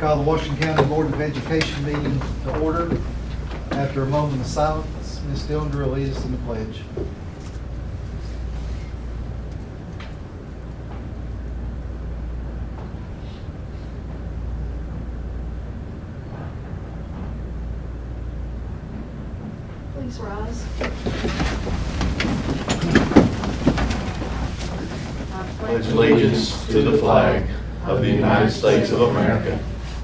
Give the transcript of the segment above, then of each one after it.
call the Washington County Board of Education meeting to order. After a moment of silence, Ms. Dillinger will lead us in the pledge. Please rise. Pledge allegiance to the flag of the United States of America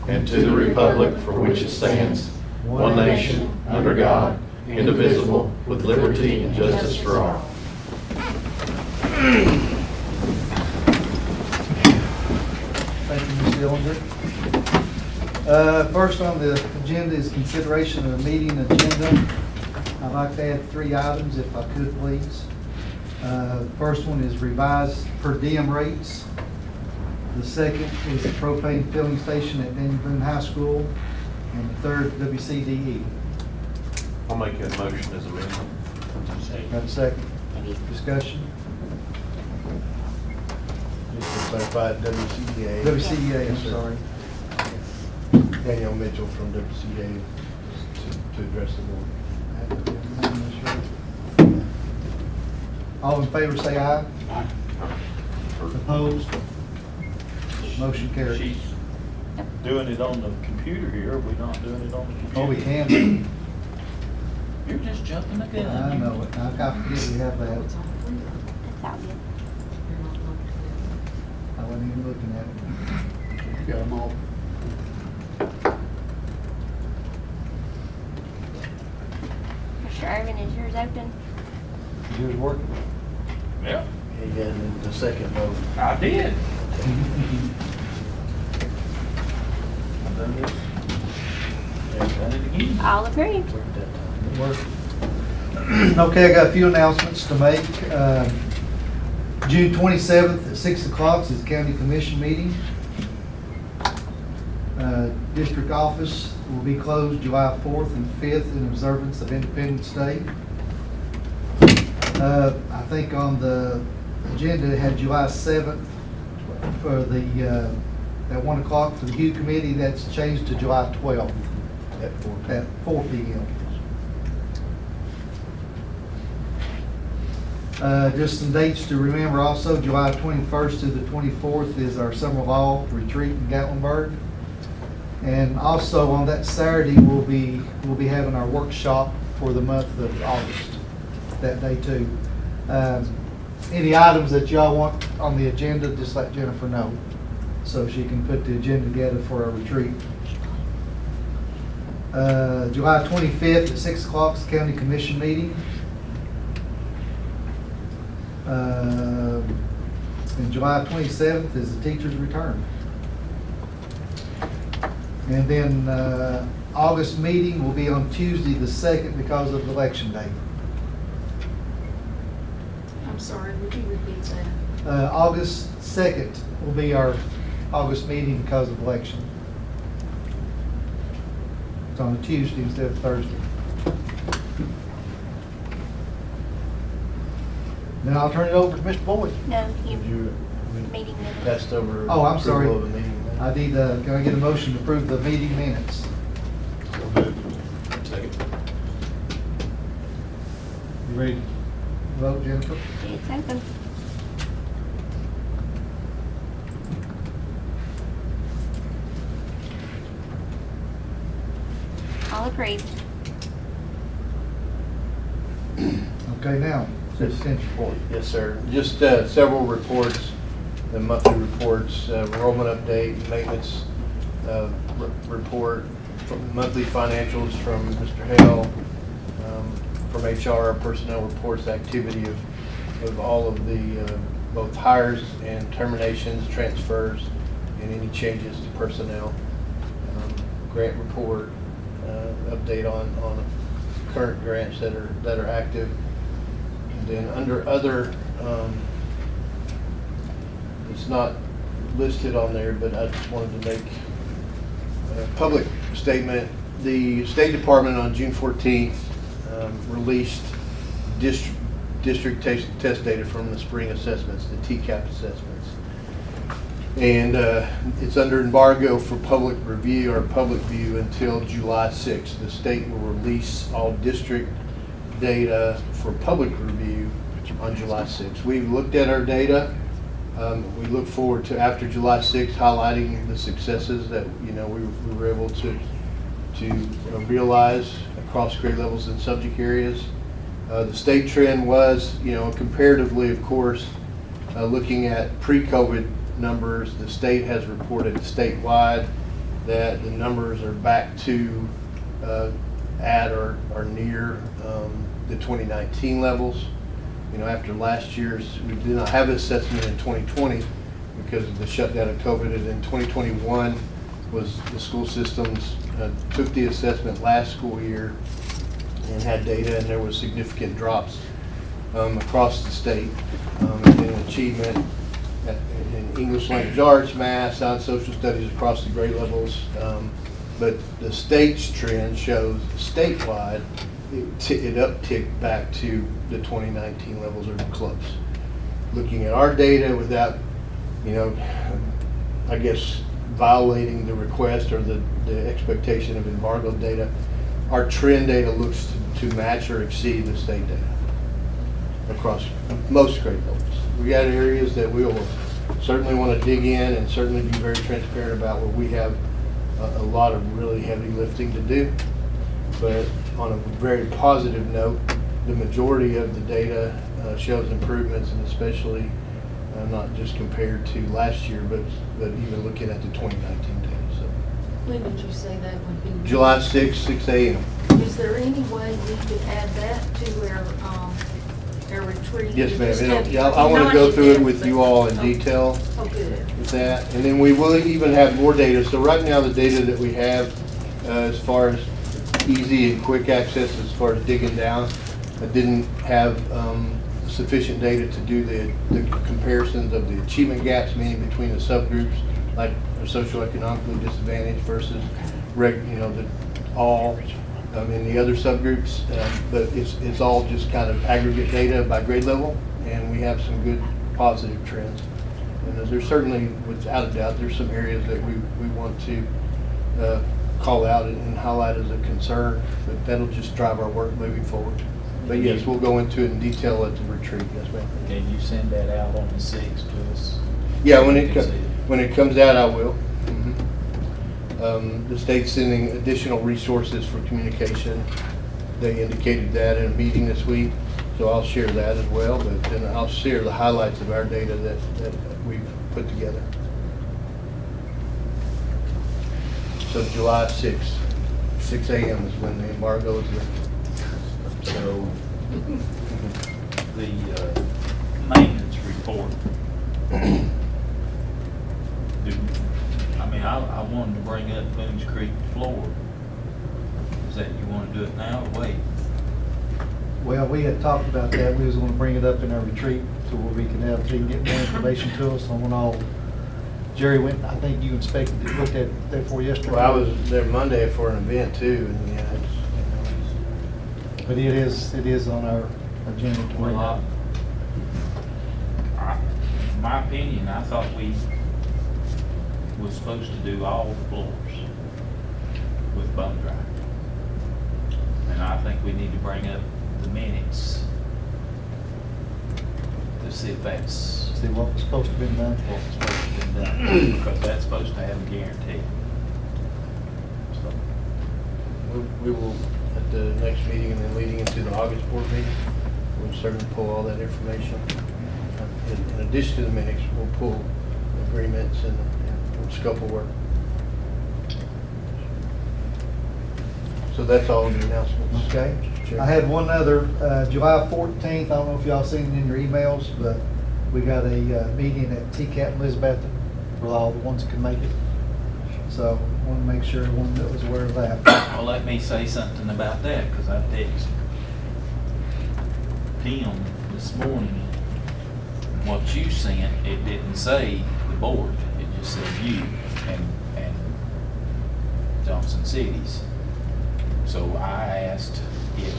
and to the republic for which it stands, one nation, under God, indivisible, with liberty and justice for all. Thank you, Ms. Dillinger. First on the agenda is consideration of the meeting agenda. I'd like to add 3 items if I could, please. First one is revised per diem rates. The second is the propane filling station at Daniel Boone High School. And the third, WCDE. I'll make that motion as amended. Have a second? Discussion? Just to clarify, WCDA. WCDA, I'm Yes, sir. sorry. Danielle Mitchell from WCDA to address the board. All in favor say aye. Opposed? Motion carries. She's doing it on the computer here, are we not doing it on the computer? Oh, we can. You're just jumping the gun. I know it. I forget we have that. That's all. That's good. I wasn't even looking at it. You got them all. Mr. Irvin, is yours open? Is yours working? Yeah, You got the second vote. I did. I've done this. I've done it again. All approved. Worked that time. It worked. Okay, I got a few announcements to make. June 27th at 6 o'clock is the county commission meeting. District office will be closed July 4th and 5th in observance of Independence Day. I think on the agenda it had July 7th for the, at 1 o'clock for the Hugh Committee. That's changed to July 12th At 4. at 4 p.m. Just some dates to remember also, July 21st to the 24th is our Summer Law Retreat in Gatlinburg. And also on that Saturday, we'll be having our workshop for the month of August, that day too. Any items that y'all want on the agenda, just let Jennifer know, so she can put the agenda together for our retreat. July 25th at 6 o'clock is the county commission meeting. And July 27th is the teacher's return. And then August meeting will be on Tuesday the 2nd because of election day. I'm sorry, would you repeat that? August 2nd will be our August meeting because of election. It's on a Tuesday instead of Thursday. Then I'll turn it over to Mr. Boyd. No, Did you, you meeting minutes. passed over? Oh, I'm sorry. approval of the meeting minutes? I need, can I get a motion to approve the meeting minutes? Second. You ready to vote, Jennifer? It's open. All approved. Okay, now, citizen's report. Yes, sir. Just several reports, the monthly reports, enrollment update, maintenance report, monthly financials from Mr. Hale, from HR, personnel reports, activity of all of the both hires and terminations, transfers, and any changes to personnel. Grant report, update on current grants that are active. And then under other, it's not listed on there, but I just wanted to make a public statement. The State Department on June 14th released district test data from the spring assessments, the TCAP assessments. And it's under embargo for public review or public view until July 6th. The state will release all district data for public review on July 6th. We've looked at our data. We look forward to, after July 6th, highlighting the successes that we were able to realize across grade levels and subject areas. The state trend was, comparatively, of course, looking at pre-COVID numbers. The state has reported statewide that the numbers are back to at or near the 2019 levels. After last year's, we did not have an assessment in 2020 because of the shutdown of COVID, and in 2021 was the school systems took the assessment last school year and had data, and there was significant drops across the state in achievement in English language arts, math, science, social studies across the grade levels. But the state's trend shows statewide it upticked back to the 2019 levels or close. Looking at our data without, I guess, violating the request or the expectation of embargo data, our trend data looks to match or exceed the state data across most grade levels. We got areas that we will certainly want to dig in and certainly be very transparent about where we have a lot of really heavy lifting to do. But on a very positive note, the majority of the data shows improvements, and especially not just compared to last year, but even looking at the 2019 data. So When did you say that would be? July 6th, 6 a.m. Is there any way we could add that to our retreat? Yes, Just ma'am. have- Yeah, I want to go not through it in with depth, you but- all in detail Oh, good. with that. And then we will even have more data. So right now, the data that we have as far as easy and quick access, as far as digging down, I didn't have sufficient data to do the comparisons of the achievement gaps, meaning between the subgroups, like socioeconomically disadvantaged versus all in the other subgroups. But it's all just kind of aggregate data by grade level, and we have some good positive trends. And there's certainly, without a doubt, there's some areas that we want to call out and highlight as a concern, but that'll just drive our work moving forward. But yes, we'll go into it in detail at the retreat. Yes, ma'am. Can you send that out on the 6th to us? Yeah, when We can see when it comes out, I will. The state's sending additional resources for communication. They indicated that in a meeting this week, so I'll share that as well. But then I'll share the highlights of our data that we've put together. So July 6th, 6 a.m. is when the embargo is lifted. So, the maintenance report. I wanted to bring up Boone's Creek floor. Is that you want to do it now or wait? Well, we had talked about that. We was going to bring it up in our retreat to where we can have, he can get more information to us on all. Jerry went, I think you inspected it, looked at it there for yesterday. Well, I was there Monday for an event too, and yeah, But it is on our agenda to bring up. In my opinion, I thought we was supposed to do all the floors with bone dry. And I think we need to bring up the minutes to see if that's See what was supposed to be done. what was supposed to be done, because that's supposed to have a guarantee. So, we will, at the next meeting and then leading into the August board meeting, we'll certainly pull all that information. In addition to the minutes, we'll pull agreements and scope of work. So that's all the announcements. Okay. Chair. I had one other, July 14th, I don't know if y'all seen it in your emails, but we got a meeting at TCAP in Elizabeth for all the ones that can make it. So want to make sure everyone that was aware of that. well, let me say something about that, because I texted Tim this morning. What you sent, it didn't say the board, it just said you and Johnson Cities. So I asked if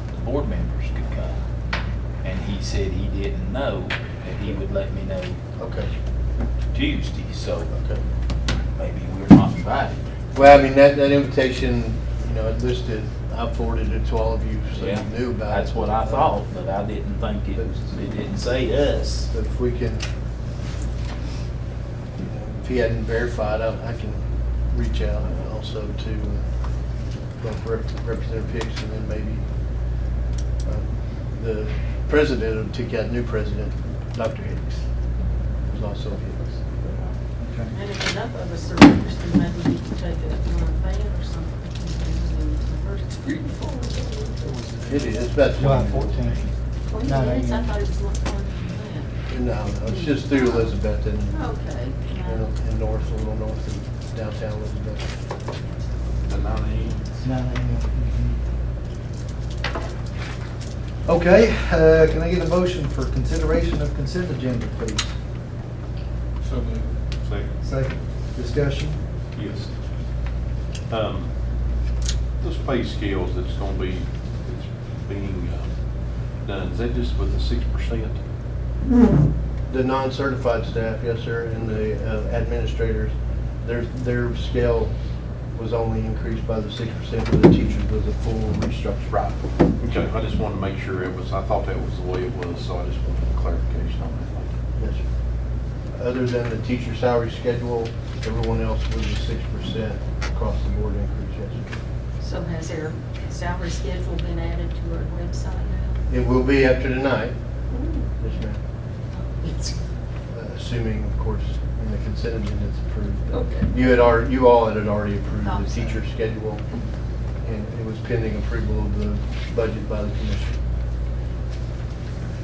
the board members could come, and he said he didn't know, that he would let me know Okay. Tuesday, so Okay. maybe we're not invited. Well, I mean, that invitation, you know, it listed, I forwarded it to all of you, so Yeah, you knew about it. that's what I thought, but I didn't think it didn't say us. But if we can, you know, if he hadn't verified, I can reach out also to both Representative Hicks and then maybe the president of TCAT, new president, Dr. Hicks, who's also Hicks. Okay. And if enough of us are interested, maybe we can take it on a van or something. It is, it's about July 20 minutes. 14th. 20 No, no, minutes, I yeah. thought it was much longer than No, it's just through Elizabeth and, that. Okay. and north, a little north of downtown Elizabeth. The 9 a.m. 9 a.m. Okay, can I get a motion for consideration of consent agenda, please? So moved. Second. Second, discussion? Yes. Those pay scales that's gonna be, that's being done, is that just with the 6%? The non-certified staff, yes, sir, and the administrators, their scale was only increased by the 6%, but the teachers was a full restructure. Right. Okay, I just wanted to make sure it was, I thought that was the way it was, so I just wanted clarification on that. Yes, sir. Other than the teacher salary schedule, everyone else was a 6% across the board increase, yes, sir. So has their salary schedule been added to our website now? It will be after tonight, yes, ma'am. It's, Assuming, of course, in the consent agenda it's approved. Okay. You all had already approved Thought the so. teacher schedule, and it was pending approval of the budget by the commission.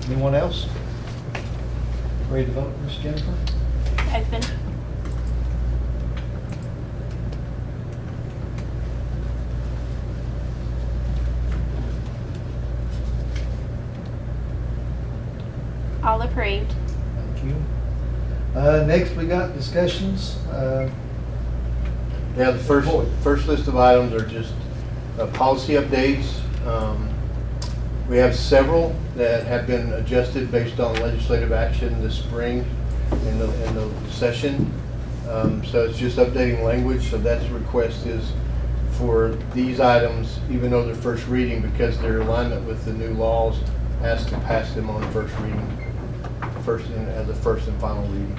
Anyone else? Ready to vote, Ms. Jennifer? Open. All approved. Thank you. Next, we got discussions. Yeah, the first list of items are just policy updates. We have several that have been adjusted based on legislative action this spring in the session. So it's just updating language, so that's the request is for these items, even though they're first reading, because their alignment with the new laws, has to pass them on first reading, as a first and final reading.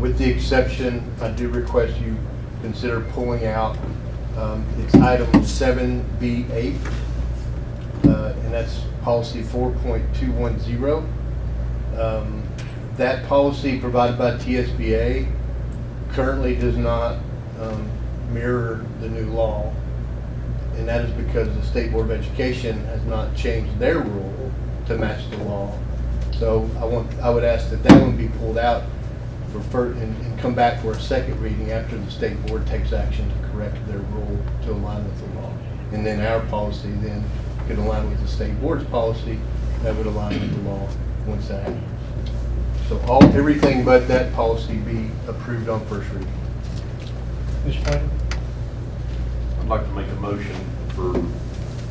With the exception, I do request you consider pulling out, it's item 7B8, and that's policy 4.210. That policy provided by TSBA currently does not mirror the new law, and that is because the State Board of Education has not changed their rule to match the law. So I would ask that one be pulled out and come back for a second reading after the State Board takes action to correct their rule to align with the law. And then our policy then could align with the State Board's policy that would align with the law once that happens. So everything but that policy be approved on first reading. Mr. Franklin? I'd like to make a motion for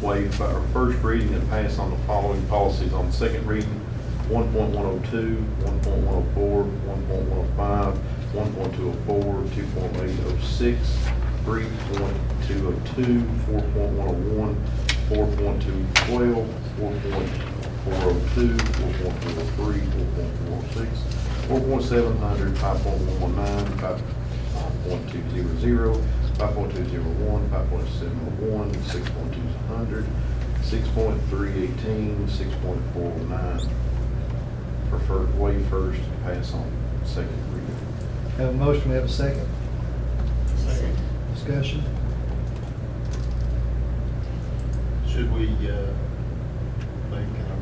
waive our first reading and pass on the following policies on second reading: 1.102, 1.104, 1.105, 1.204, 2.806, 3.202, 4.101, 4.212, 4.402, 4.403, 4.406, 4.700, 5.119, 5.200, 5.201, 5.701, 6.200, 6.318, 6.409. Preferred waive first, pass on second reading. Have a motion, we have a second. Discussion? Should we make a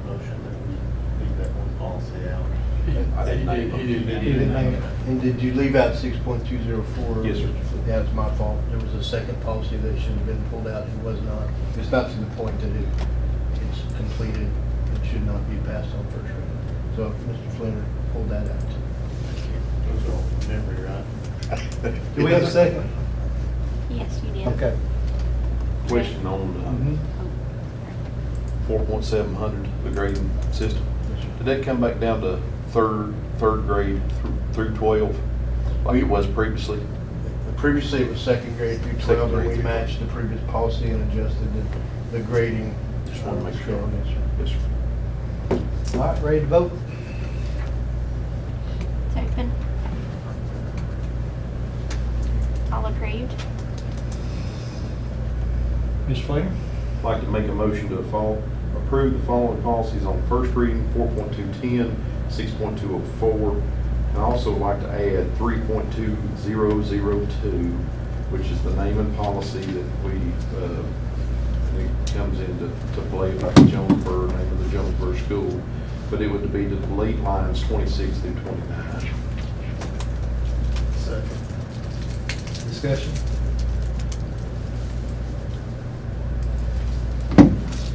motion that we leave that one policy out? I didn't name them. He didn't name it. And did you leave out 6.204? Yes, sir. Yeah, it's my fault. There was a second policy that should have been pulled out. It was not. It's not to the point that it's completed. It should not be passed on first reading. So Mr. Flinner pulled that out. Those are all from memory, right? Do we have a second? Yes, you did. Okay. Question on 4.700, the grading system. Did that come back down to third grade through 12? Like it was previously? Previously, it was second grade through 12, Second and grade we through matched the previous policy and adjusted the grading. Just want to make sure. Yes, sir. Yes, sir. All right, ready to vote? It's open. All approved? Mr. Flair? I'd like to make a motion to approve the following policies on first reading: 4.210, 6.204, and also like to add 3.2002, which is the naming policy that it comes into play about the Jonesboro, name of the Jonesboro school, but it would be to delete lines 26 through 29. Second. Discussion?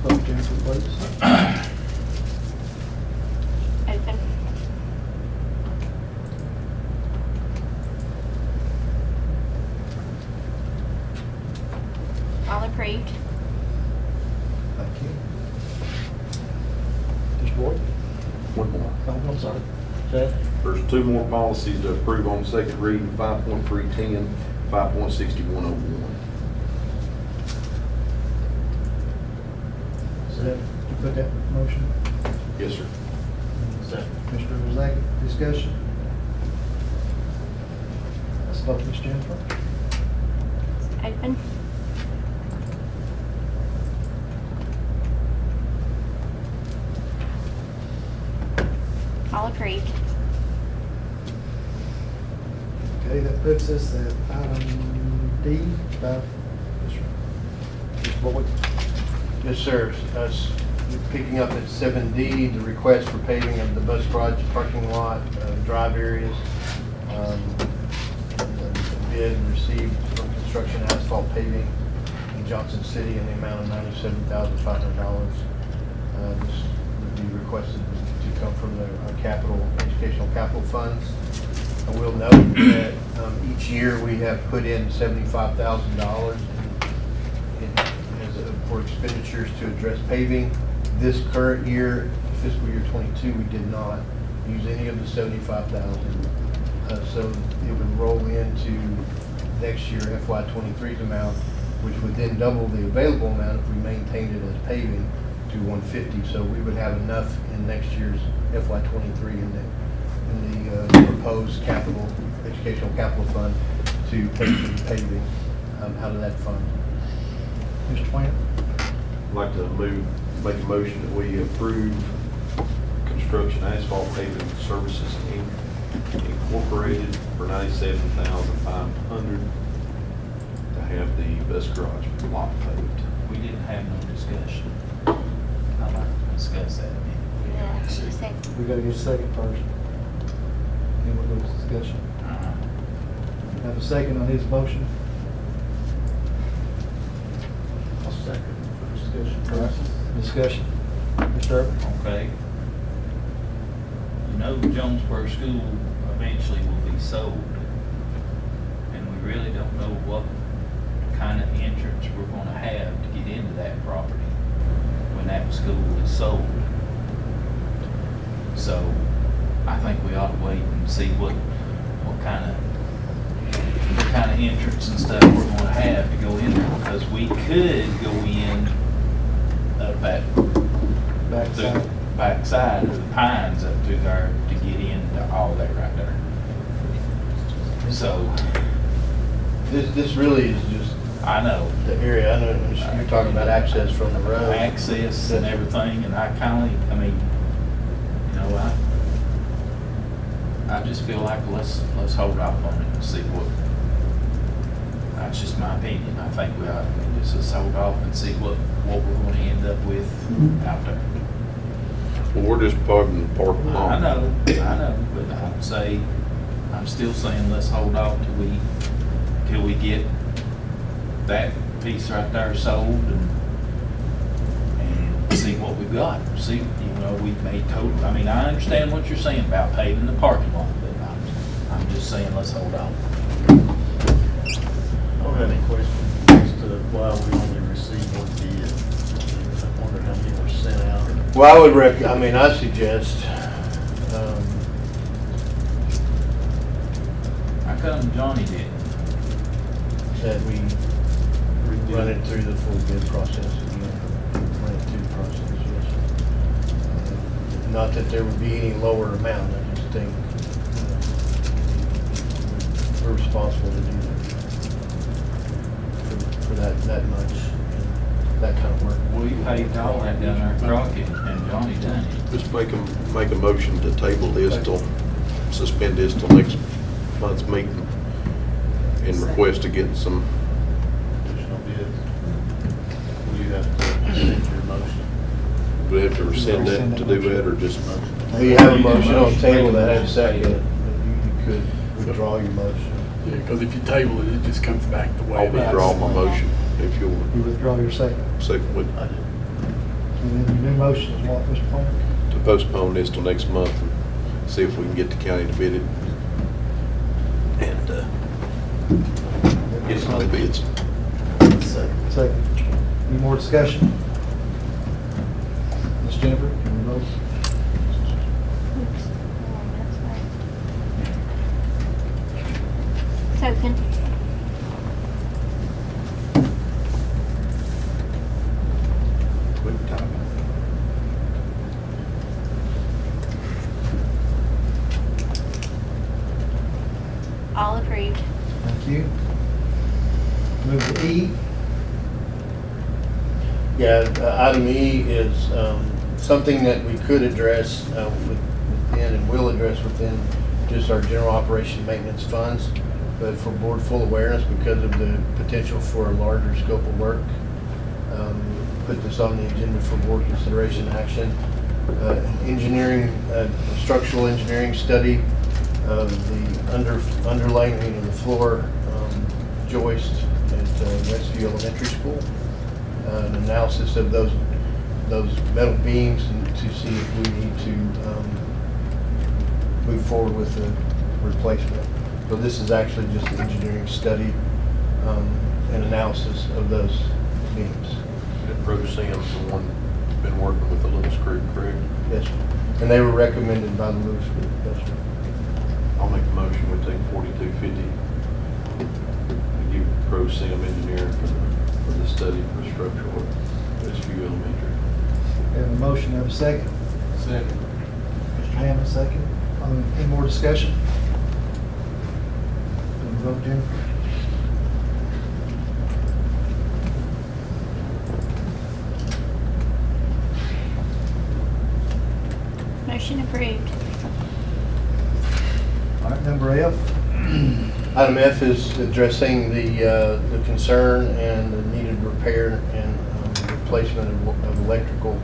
Vote, Jennifer, please. Open. All approved? Thank you. Mr. Boyd? One more. Oh, I'm sorry. Chad? There's two more policies to approve on second reading: 5.310, 5.6101. So that, you put that in motion? Yes, sir. Second. Mr. Rozak, discussion? Let's vote, Ms. Jennifer. Open. All approved? Okay, that puts us at item D, 5. Mr. Boyd? Yes, sir. Picking up at 7D, the request for paving of the bus garage parking lot, drive areas. The bid received from Construction Asphalt Paving in Johnson City in the amount of $97,500. This would be requested to come from the educational capital funds. I will note that each year we have put in $75,000 for expenditures to address paving. This current year, fiscal year 22, we did not use any of the $75,000. So it would roll into next year FY 23's amount, which would then double the available amount if we maintained it as paving to 150. So we would have enough in next year's FY 23 in the proposed educational capital fund to pay for the paving out of that fund. Mr. Plant? I'd like to make a motion that we approve Construction Asphalt Paving Services Inc. Incorporated for $97,500 to have the bus garage lot paved. We didn't have no discussion. I'd like to discuss that a minute. Yeah, she said. We gotta get a second first. Then we'll go to discussion. Have a second on his motion? I'll second for discussion All right, purposes. discussion. Mr. Urban? Okay. You know, Jonesboro School eventually will be sold, and we really don't know what kind of entrance we're gonna have to get into that property when that school is sold. So, I think we ought to wait and see what kind of entrance and stuff we're gonna have to go in there, because we could go in up that Backside. the backside of the pines up through there to get into all that right there. So, This really is just I know, the area. I know you're talking about access from the road. access and everything, and I just feel like let's hold off on it and see what, that's just my opinion. I think we ought to just hold off and see what we're gonna end up with out there. Well, we're just parking the parking lot. I know, but I'm still saying let's hold off till we get that piece right there sold and see what we've got. See, we may total, I understand what you're saying about paving the parking lot, but I'm just saying let's hold on. I don't have any questions as to why we only received one bid. I wonder how many were sent out. Well, I would I suggest, I Johnny didn't. that we run it through the full bid process again, run it through the process, yes. Not that there would be any lower amount, I just think we're responsible to do that. For that much, and that kind of work. We paid all that down there at Crockett, and Johnny done it. Just make a motion to table this till, suspend this till next month's meeting and request to get some, Additional bids. Will you have to send your motion? do we have to rescind that to do that or just? You have a motion on the table that has a second, but you could withdraw your motion. Yeah, because if you table it, it just comes back the way I'll it is. withdraw my motion if you'll You withdraw your second. second with, I did. And then your new motion is what, Mr. Palmer? to postpone this till next month and see if we can get the county to bid it. And, get some other bids. Second. Any more discussion? Ms. Jennifer, can we vote? Oops. Oh, that's right. Token. Quick time. All approved. Thank you. Move to E. Yeah, item E is something that we could address within and will address within just our general operation maintenance funds, but for board full awareness because of the potential for a larger scope of work. Put this on the agenda for board consideration action. Engineering, structural engineering study of the underlaying of the floor joist at Westview Elementary School. An analysis of those metal beams and to see if we need to move forward with the replacement. So this is actually just an engineering study and analysis of those beams. Pro Sam's the one been working with the Lewis Crew, correct? Yes, sir. And they were recommended by the Lewis Group. Yes, sir. I'll make the motion, we take $42.50 to give Pro Sam engineering for the study for structural work, Westview Elementary. Have a motion, have a second. Second. Mr. Hammond, second. Any more discussion? Can we vote, Jennifer? Motion approved. All right, number F. Item F is addressing the concern and the needed repair and replacement of electrical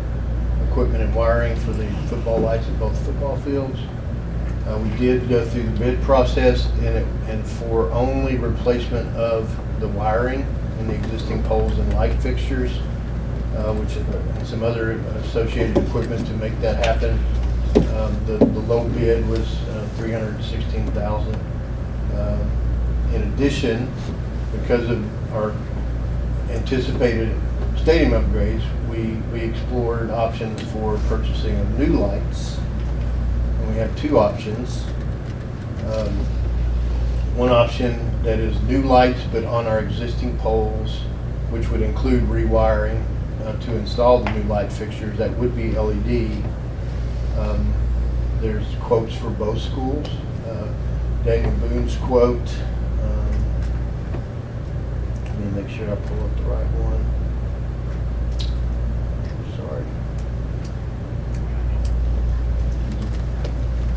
equipment and wiring for the football lights at both football fields. We did go through the bid process and for only replacement of the wiring in the existing poles and light fixtures, which and some other associated equipment to make that happen. The low bid was $316,000. In addition, because of our anticipated stadium upgrades, we explored options for purchasing of new lights. And we have two options. One option that is new lights but on our existing poles, which would include rewiring to install the new light fixtures that would be LED. There's quotes for both schools. Daniel Boone's quote, let me make sure I pull up the right one. Sorry.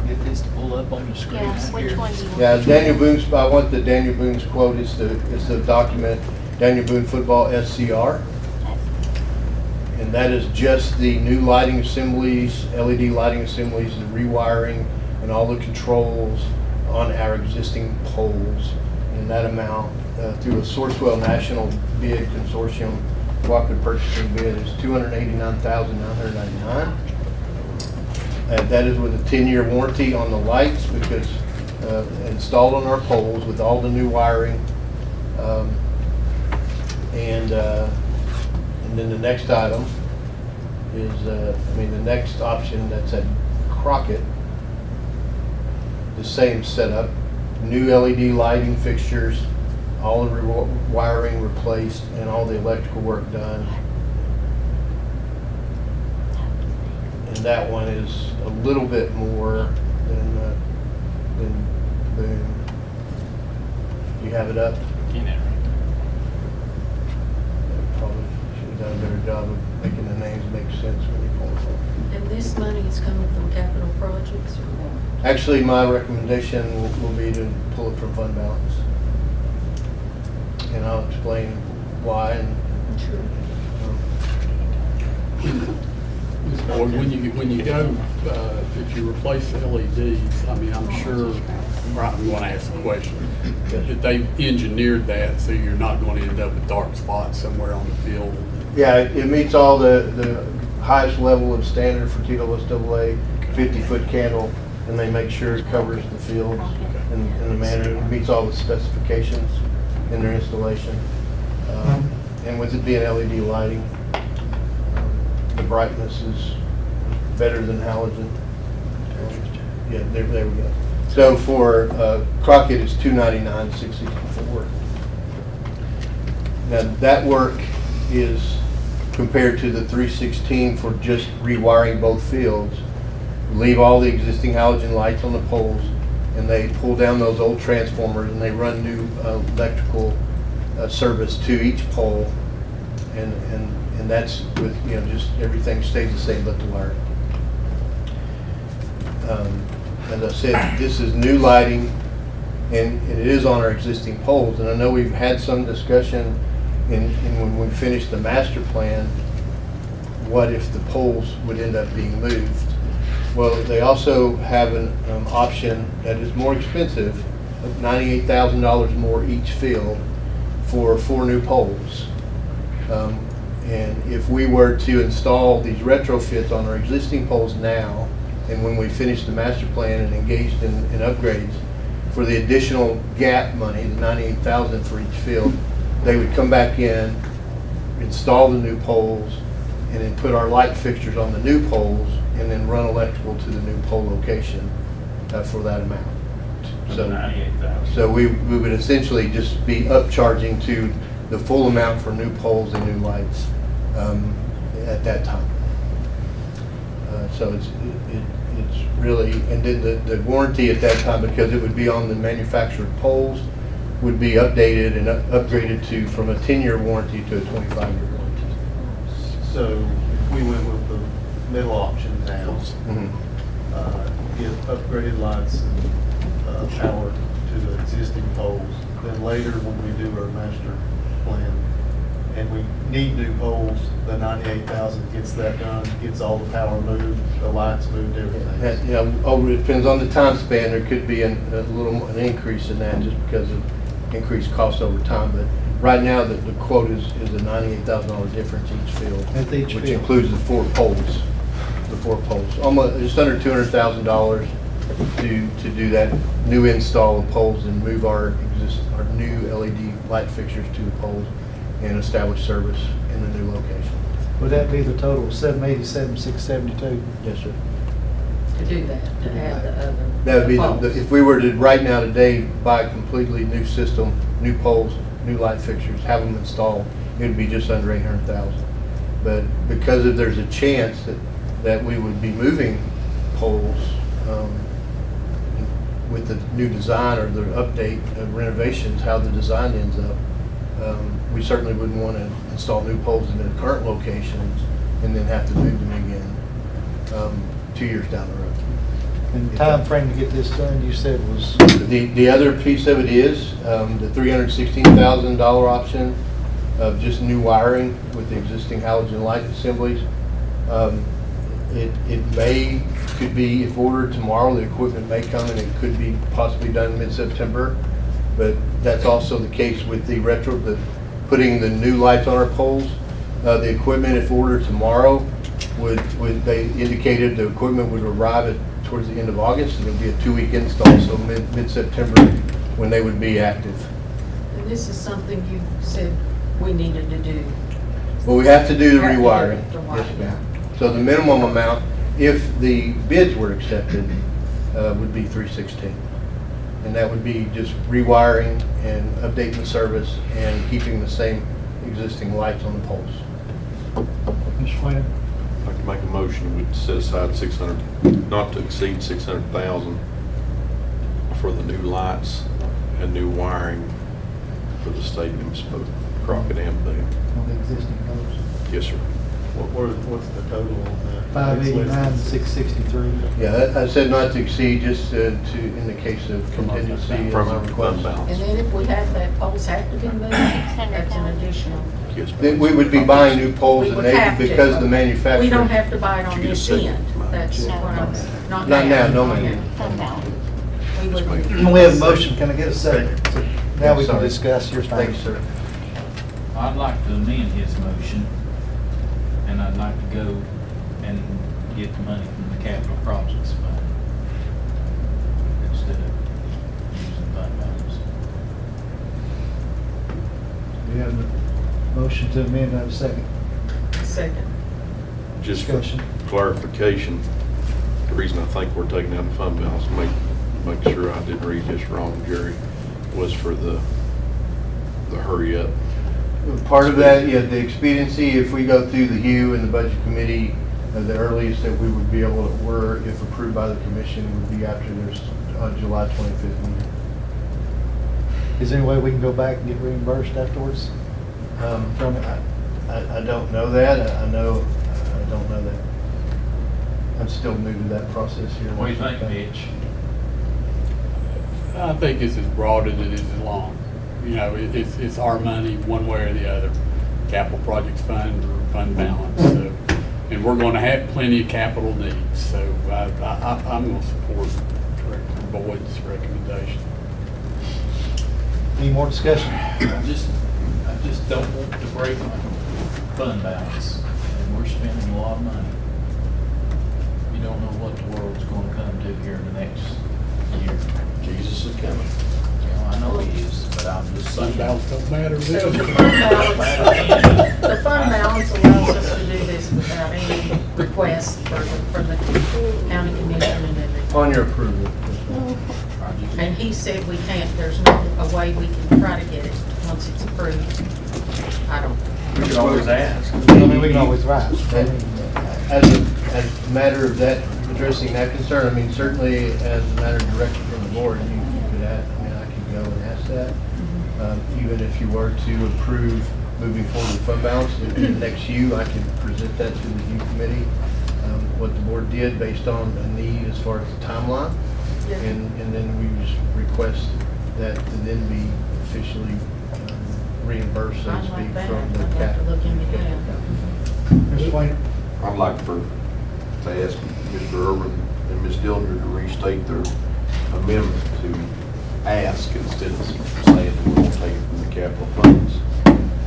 Get this to pull up on the screen. Yeah, which one do you want? Yeah, Daniel Boone's, I want the Daniel Boone's quote, it's the document, Daniel Boone Football SCR. And that is just the new lighting assemblies, LED lighting assemblies, the rewiring, and all the controls on our existing poles. And that amount, through a Sourcewell National Bid Consortium cooperative purchasing bid, is $289,999. That is with a 10-year warranty on the lights because installed on our poles with all the new wiring. And then the next item is, the next option that's at Crockett, the same setup, new LED lighting fixtures, all the wiring replaced, and all the electrical work done. And that one is a little bit more than Boone. You have it up? You know. Probably should have done a better job of making the names make sense when you pull them up. And this money is coming from capital projects or what? Actually, my recommendation will be to pull it from fund balance. And I'll explain why. And Sure. Or when you go, if you replace the LEDs, I mean, I'm sure, right, I'm going to ask a question. That they've engineered that so you're not going to end up with dark spots somewhere on the field. Yeah, it meets all the highest level of standard for TSSAA, 50-foot candle, and they make sure it covers the fields in the manner, it meets all the specifications in their installation. And with it being LED lighting, the brightness is better than halogen. Yeah, there we go. So for Crockett, it's $299.64. Now that work is compared to the $316 for just rewiring both fields. Leave all the existing halogen lights on the poles, and they pull down those old transformers and they run new electrical service to each pole, and that's with, you know, just everything stays the same but the wiring. As I said, this is new lighting, and it is on our existing poles. And I know we've had some discussion in when we finished the master plan, what if the poles would end up being moved? Well, they also have an option that is more expensive, of $98,000 more each field for 4 new poles. And if we were to install these retrofits on our existing poles now, and when we finish the master plan and engaged in upgrades, for the additional gap money, the $98,000 for each field, they would come back in, install the new poles, and then put our light fixtures on the new poles, and then run electrical to the new pole location for that amount. So, so we would essentially just be upcharging to the full amount for new poles and new lights at that time. So it's really, and then the warranty at that time, because it would be on the manufactured poles, would be updated and upgraded to from a 10-year warranty to a 25-year warranty. So if we went with the middle option now, get upgraded lights and power to the existing poles, then later when we do our master plan and we need new poles, the $98,000 gets that done, gets all the power moved, the lights moved, everything. That, you know, it depends on the time span. There could be a little an increase in that just because of increased costs over time. But right now, the quote is a $98,000 difference each field, At each which field. includes the 4 poles. The 4 poles, almost just under $200,000 to do that new install of poles and move our new LED light fixtures to the poles and establish service in the new location. Would that be the total of $787,672? Yes, sir. To do that, to add the other. That would be poles. if we were to right now today buy a completely new system, new poles, new light fixtures, have them installed, it would be just under $800,000. But because if there's a chance that we would be moving poles with the new design or the update of renovations, how the design ends up, we certainly wouldn't want to install new poles in the current locations and then have to move them again 2 years down the road. And the time frame to get this done, you said was? The other piece of it is the $316,000 option of just new wiring with the existing halogen light assemblies. It could be, if ordered tomorrow, the equipment may come and it could be possibly done mid-September. But that's also the case with the putting the new lights on our poles. The equipment, if ordered tomorrow, they indicated the equipment would arrive towards the end of August, and it would be a 2-week install, so mid-September when they would be active. And this is something you said we needed to do. Well, we have to do the Have to do rewiring. the Yes, wiring. ma'am. So the minimum amount, if the bids were accepted, would be $316. And that would be just rewiring and updating the service and keeping the same existing lights on the poles. Mr. Quinn? I can make a motion, we'd set aside 600, not to exceed 600,000 for the new lights and new wiring for the stadiums, both Crockett and Boone. On the existing poles. Yes, sir. What's the total on that? 589,663. Yeah, I said not to exceed, just in the case of contingency in From my fund request. balance. And then if we have, that poles have to be moved, that's an additional. Yes, Then we would be buying new poles We and would they, have to. because the manufacturer. We don't have to buy it on You get a this second. end, that's No. what I'm, not Not now, now. no, ma'am. Fund balance. We wouldn't. We have a motion, can I get a second? Now we can Sorry. discuss your Thank thing. you, sir. I'd like to amend his motion, and I'd like to go and get the money from the capital projects fund instead of using fund balance. We have a motion to amend, I have a second. Second. Just for Discussion. clarification, the reason I think we're taking out the fund balance, make sure I didn't read this wrong, Jerry, was for the hurry up. Part of that, yeah, the expediency, if we go through the HUE and the budget committee, the earliest that we would be able to order, if approved by the commission, would be after there's July 25th meeting. Is there any way we can go back and get reimbursed afterwards? From it? I don't know that. I don't know that. I'm still new to that process here. What do you think, Mitch? I think it's as broad as it is as long. You know, it's our money one way or the other, capital projects fund or fund balance. So, and we're going to have plenty of capital needs, so I'm going to support Director Boyd's recommendation. Any more discussion? I just don't want to break my fund balance, and we're spending a lot of money. You don't know what the world's gonna come to here in the next year. Jesus is coming. Well, I know he is, but I'm just Fund saying. balance don't matter So then. the fund balance allows us to do this without any request from the county commission and everything. On your approval. And he said we can't, there's no a way we can try to get it once it's approved. I don't. We could always ask. I mean, we can always rise. As a matter of that, addressing that concern, I mean, certainly as a matter of direction from the board, you could ask, I mean, I could go and ask that. Even if you were to approve moving forward with fund balance in the next HUE, I could present that to the HUE committee, what the board did based on a need as far as the timeline. And then we just request that to then be officially reimbursed, so to I'd speak, like that. from the I'd like to capital. look into that. Mr. Wayne? I'd like to ask Mr. Irwin and Ms. Dillner to restate their amendment to ask instead of saying that we're going to take it from the capital funds.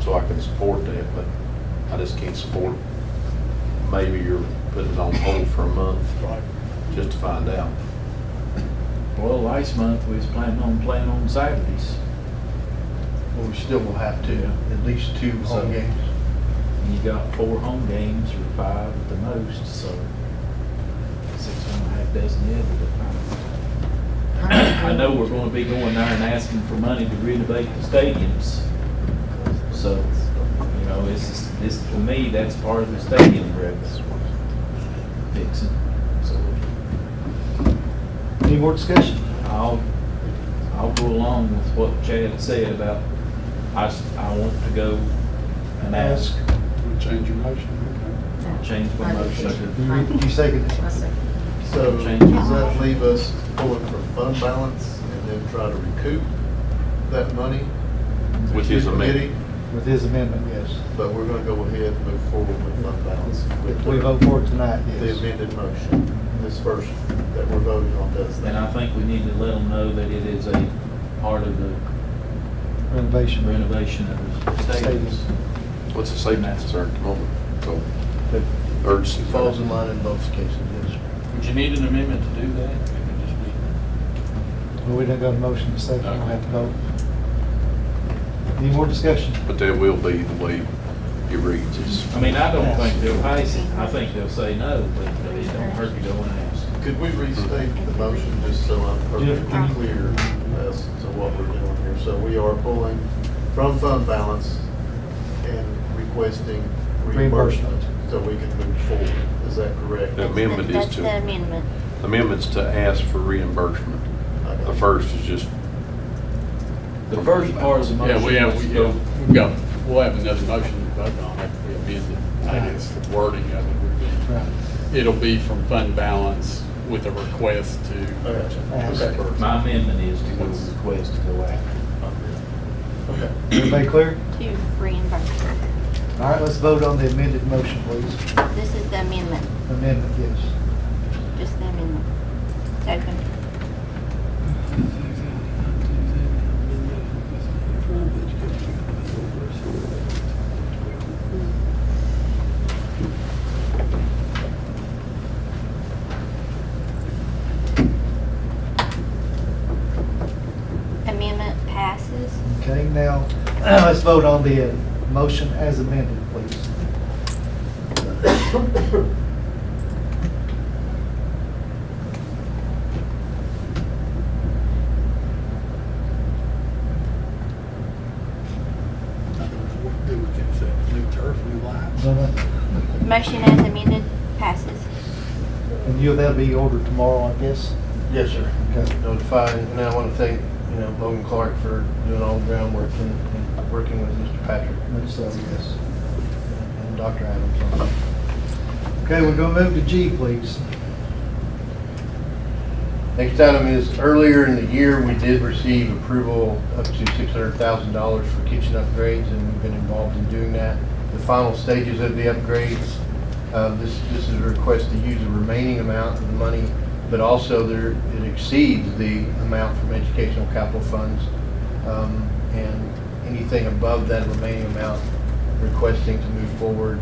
So I can support that, but I just can't support, maybe you're putting it on hold for a month Right. just to find out. Well, last month we was planning on playing on Saturdays. Well, we still will have to, at least 2 home games. And you got 4 home games or 5 at the most, so 6.5 dozen the other. I know we're gonna be going there and asking for money to renovate the stadiums. So, you know, this, to me, that's part of the stadium fixing. So Any more discussion? I'll go along with what Chad said about, I want to go and ask, Change your motion, change my motion to. You second it? I second. So Change. does that leave us pulling from fund balance and then try to recoup that money? With his Committee? amendment. With his amendment, yes. But we're gonna go ahead and move forward with fund balance. If we vote for it tonight, The yes. amended motion, this first that we're voting on does And I that. think we need to let them know that it is a part of the Renovation. renovation of the stadiums. What's the safety concern at the moment? So, urgency. It falls in line in both cases, yes. Would you need an amendment to do that? It could just be- Well, we done got a motion to second, we'll have to vote. Any more discussion? But there will be the way it reads. It's I mean, I don't think they'll pass it. I think they'll say no, but it don't hurt to go and ask. Could we restate the motion just so I'm Jeff, perfectly clear? as to what we're doing here. So we are pulling from fund balance and requesting reimbursement so we can move forward. Is that correct? The amendment is That's the to, amendment. amendment's to ask for reimbursement. The first is just, The first part of the motion. Yeah, we have, was we, to- we've got, we'll have another motion to vote on after we amend it. I guess the wording of it would be, Right. it'll be from fund balance with a request to. Ask. My amendment is to go request to go after. Okay. Everybody clear? To reimburse. All right, let's vote on the amended motion, please. This is the amendment, Amendment, yes. just the amendment. Second. Amendment passes. Okay, now, let's vote on the motion as amended, please. New turf, new lights. Motion as amended passes. And that'll be ordered tomorrow, I guess? Yes, sir. Okay. Notified, and I want to thank, Logan Clark for doing all the groundwork and working with Mr. Patrick That's, yes. and Dr. Adams on it. Okay, we're gonna move to G, please. Next item is, earlier in the year, we did receive approval up to $600,000 for kitchen upgrades, and we've been involved in doing that. The final stages of the upgrades, this is a request to use the remaining amount of the money, but also it exceeds the amount from educational capital funds. And anything above that remaining amount, requesting to move forward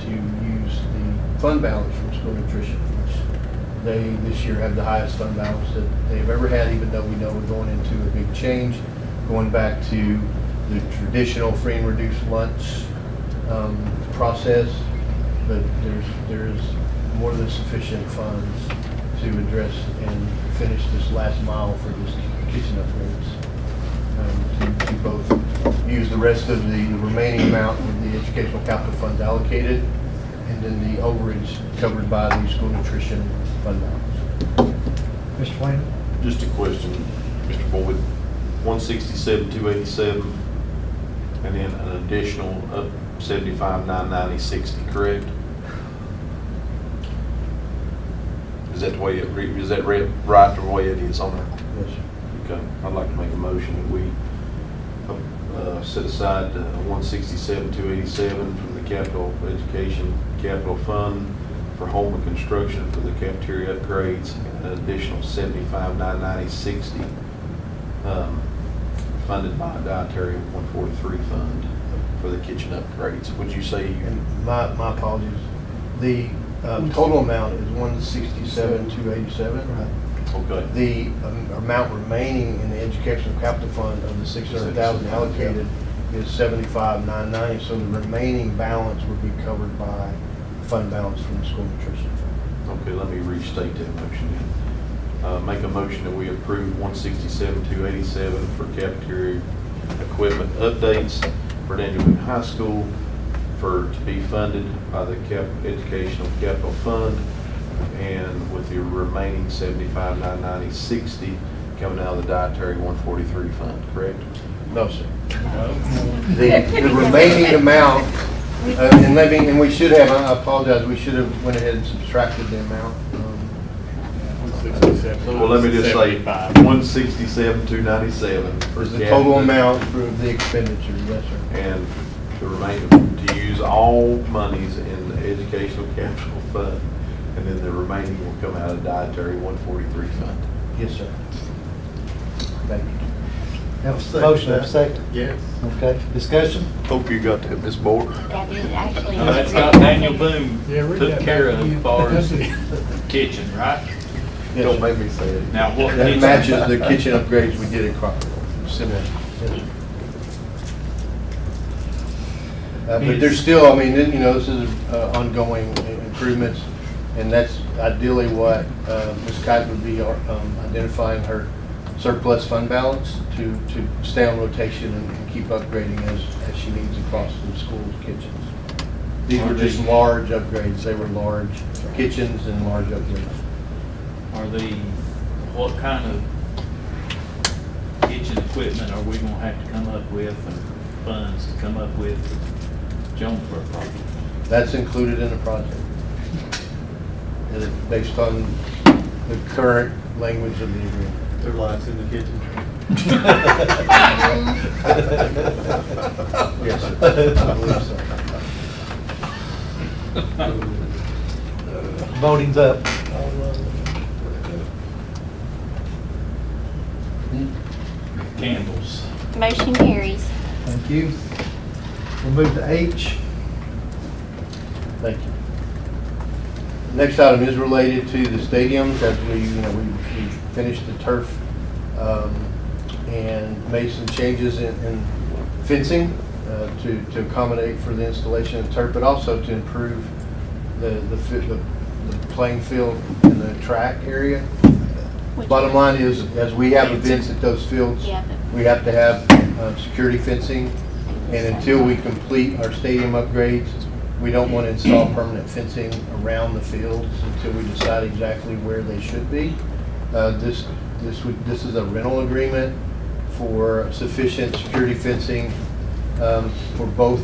to use the fund balance from school nutrition, which they this year have the highest fund balance that they've ever had, even though we know we're going into a big change, going back to the traditional free and reduced lunch process. But there's more than sufficient funds to address and finish this last mile for this kitchen upgrades. To both use the rest of the remaining amount of the educational capital funds allocated, and then the overage covered by the school nutrition fund balance. Mr. Wayne? just a question, Mr. Boyd. 167,287, and then an additional up 75,990.60, correct? Is that the way is that right the way it is on there? Yes, sir. Okay, I'd like to make a motion that we set aside 167,287 from the capital education capital fund for home and construction for the cafeteria upgrades, and an additional 75,990.60 funded by a dietary 143 fund for the kitchen upgrades. Would you say? And my apologies. The total amount is 167,287. Okay. The amount remaining in the educational capital fund of the 600,000 allocated is 75,990. So the remaining balance would be covered by fund balance from the school nutrition fund. Okay, let me restate that motion then. Make a motion that we approve 167,287 for cafeteria equipment updates for Daniel Boone High School to be funded by the Educational Capital Fund, and with the remaining 75,990.60 coming out of the Dietary 143 Fund, correct? No, sir. The remaining amount, and we should have, I apologize, we should have went ahead and subtracted the amount. 167. Well, let me just say 75. 167,297 for Is the total capital, amount for the expenditure, yes, sir. and the remainder to use all monies in the Educational Capital Fund, and then the remaining will come out of Dietary 143 Fund. Yes, sir. Thank you. Have a motion, have a second? Yes. Okay, discussion? Hope you got that, Ms. Board. That is actually. No, that's got Daniel Boone Yeah, read took that care back of again. as far as kitchen, right? Yes, Don't sir. make me say it. Now, what That kitchen? matches the kitchen upgrades we did at Crawford. Similar. Yes, sir. But there's still, this is ongoing improvements, and that's ideally what Ms. Kite would be identifying her surplus fund balance to stay on rotation and keep upgrading as she needs across the school's kitchens. These were just large upgrades. They were large kitchens and large upgrades. What kind of kitchen equipment are we gonna have to come up with, or funds to come up with for Jonesboro project? That's included in the project. And it's based on the current language of the agreement. There are lights in the kitchen. Yes, sir. I believe so. Voting's up. Candles. Motion carries. Thank you. We'll move to H. Thank you. Next item is related to the stadiums, as we finished the turf and made some changes in fencing to accommodate for the installation of turf, but also to improve the playing field and the track area. Bottom line is, as we have events at those fields, Yeah. we have to have security fencing, and until we complete our stadium upgrades, we don't want to install permanent fencing around the fields until we decide exactly where they should be. This is a rental agreement for sufficient security fencing for both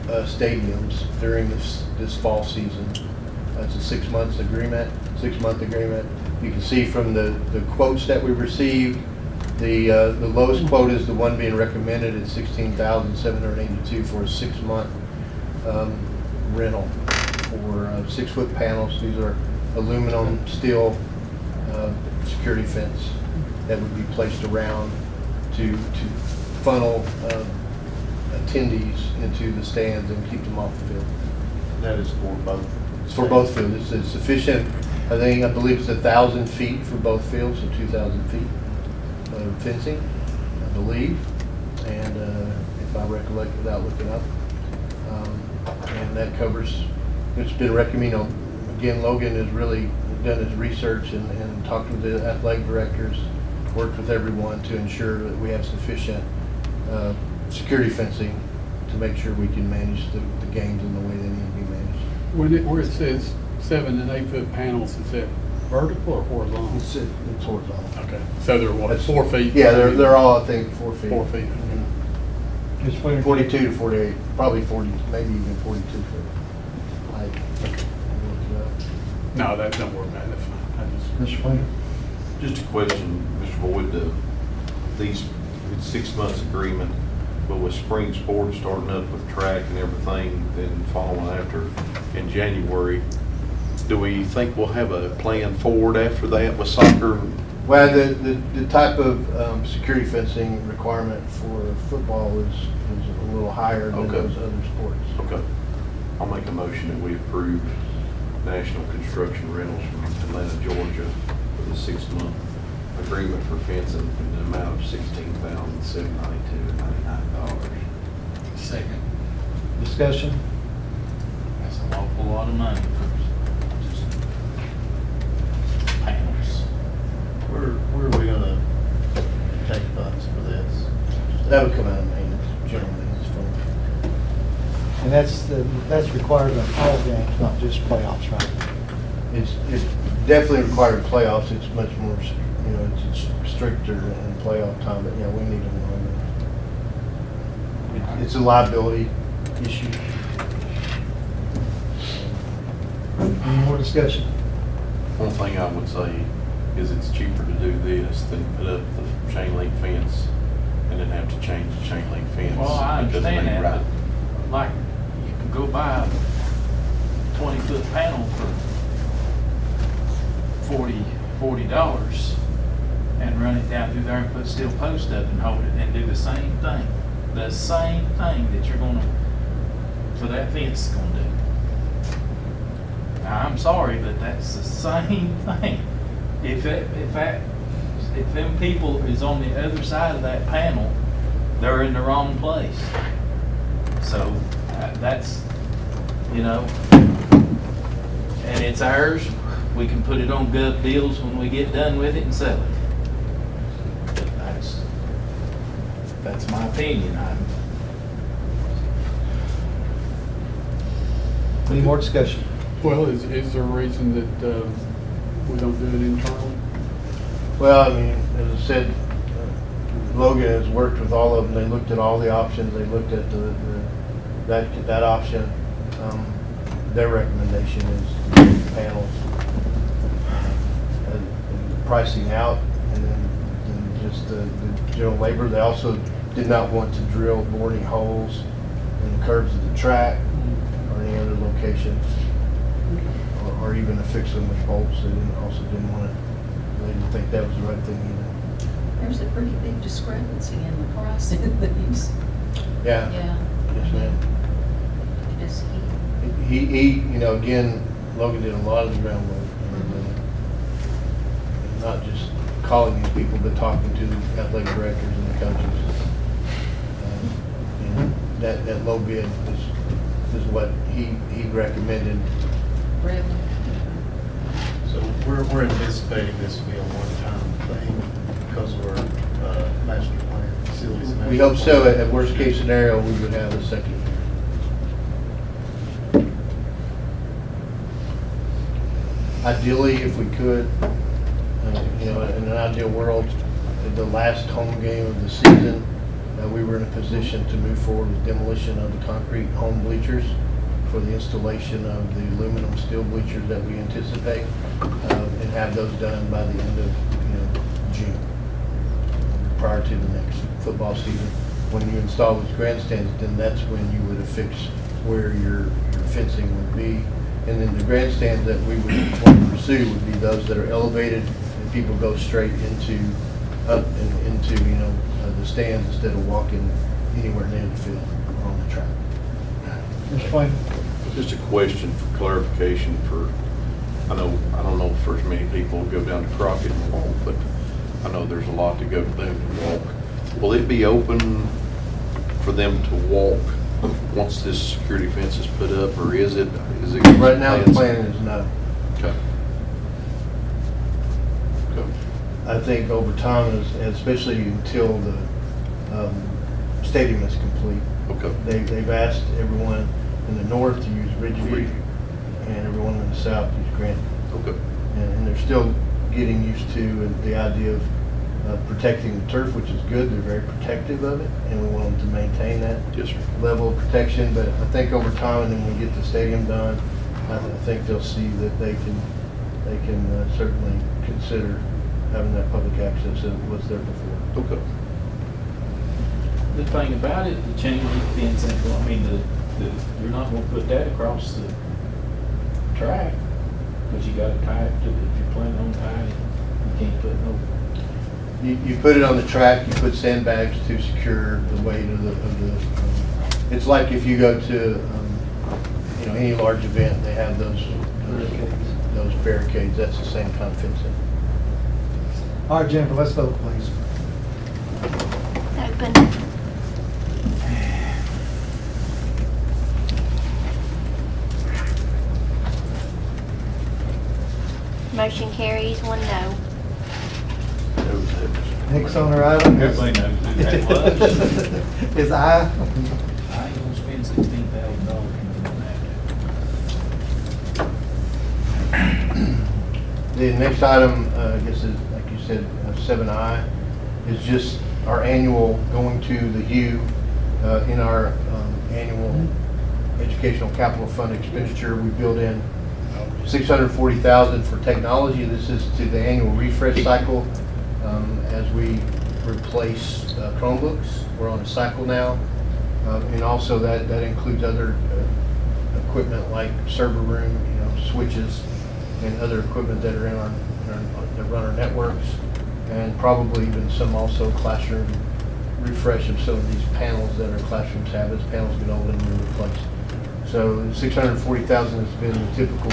stadiums during this fall season. It's a 6-month agreement. You can see from the quotes that we received, the lowest quote is the one being recommended at $16,782 for a 6-month rental for 6-foot panels. These are aluminum steel security fence that would be placed around to funnel attendees into the stands and keep them off the field. That is for both. It's for both fields. It's sufficient. I believe it's 1,000 feet for both fields, so 2,000 feet of fencing, I believe, and if I recollect without looking up. And that covers, it's been recommended, again, Logan has really done his research and talked with the athletic directors, worked with everyone to ensure that we have sufficient security fencing to make sure we can manage the games in the way they need to be managed. Where it says 7 and 8 foot panels, is that vertical or horizontal? It's horizontal. Okay, so they're what, That's- 4 feet? Yeah, they're all, I think, 4 feet. 4 feet. Ms. Flair. 42 to 48, probably 40, maybe even 42 foot height. No, that don't worry about it, that's fine. Mr. Flair. Just a question, Mr. Boyd, it's 6 months agreement, but with spring sports starting up with track and everything, then following after in January, do we think we'll have a plan forward after that with soccer? Well, the type of security fencing requirement for football is a little higher than Okay. those other sports. Okay. I'll make a motion that we approve National Construction Rentals from Atlanta, Georgia for the 6-month agreement for fencing in the amount of $16,792.99. Second. Discussion. That's an awful lot of money for just panels. Where are we gonna take funds for this? That would come out of maintenance, general maintenance fund. And that's required in all games, not just playoffs, right? It's definitely required playoffs. It's much more, it's stricter in playoff time, but yeah, we need them on. It's a liability issue. Any more discussion? One thing I would say is it's cheaper to do this than put up the chain link fence and then have to change the chain link fence. Well, I It doesn't understand ain't that, right. but like, you can go buy a 20-foot panel for $40 and run it down through there and put steel post up and hold it and do the same thing. The same thing that you're gonna, for that fence is gonna do. Now, I'm sorry, but that's the same thing. If them people is on the other side of that panel, they're in the wrong place. So that's, and it's ours. We can put it on gov deals when we get done with it and sell it. That's my opinion. Any more discussion? Well, is there a reason that we don't do it internally? Well, I mean, as I said, Logan has worked with all of them. They looked at all the options. They looked at that option. Their recommendation is panels, and pricing out, and then just the general labor. They also did not want to drill boring holes in the curves of the track or any other locations, or even affix them with bolts. They didn't want it. They didn't think that was the right thing either. There's a pretty big discrepancy in the pricing of these. Yeah. Yeah. Yes, ma'am. It is, He, you know, again, Logan did a lot of the groundwork. Not just calling these people, but talking to the athletic directors and the coaches. And that low bid is what he recommended. really. So we're anticipating this to be a one-time thing because we're master plan facilities. We hope so. At worst case scenario, we would have a second year. Ideally, if we could, you know, in an ideal world, the last home game of the season, we were in a position to move forward with demolition of the concrete home bleachers for the installation of the aluminum steel bleachers that we anticipate, and have those done by the end of, June, prior to the next football season. When you install those grandstands, then that's when you would affix where your fencing would be. And then the grandstands that we would want to pursue would be those that are elevated and people go straight up and into, the stands instead of walking anywhere near the field or on the track. Mr. Twain? Just a question for clarification I don't know if there's many people who go down to Crockett and walk, but I know there's a lot to go to them to walk. Will it be open for them to walk once this security fence is put up, or is it? Right now, the plan is no. Okay. Okay. I think over time, especially until the stadium is complete, Okay. they've asked everyone in the north to use Ridgeview and everyone in the south to use Grant. Okay. And they're still getting used to the idea of protecting the turf, which is good. They're very protective of it, and we want them to maintain that Yes, sir. level of protection. But I think over time, and then when we get the stadium done, I think they'll see that they can certainly consider having that public access that was there before. Okay. The thing about it, the chain link fence, you're not gonna put that across the track, because you gotta tie it to, if you're planning on tying it, you can't put no. You put it on the track, you put sandbags to secure the weight of the it's like if you go to, any large event, they have those barricades. That's the same kind of fencing. All right, Jennifer, let's vote, please. Open. Motion carries, 1 no. Next on our item is Everybody knows who that was. is I. I ain't gonna spend $16,000 on that. The next item, I guess is, like you said, 7I, is just our annual going to the Hugh in our annual educational capital fund expenditure. We build in $640,000 for technology. This is to the annual refresh cycle as we replace Chromebooks. We're on a cycle now, and also that includes other equipment like server room, switches, and other equipment that are that run our networks, and probably even some also classroom refresh of some of these panels that our classrooms have as panels get old and we replace. So $640,000 has been the typical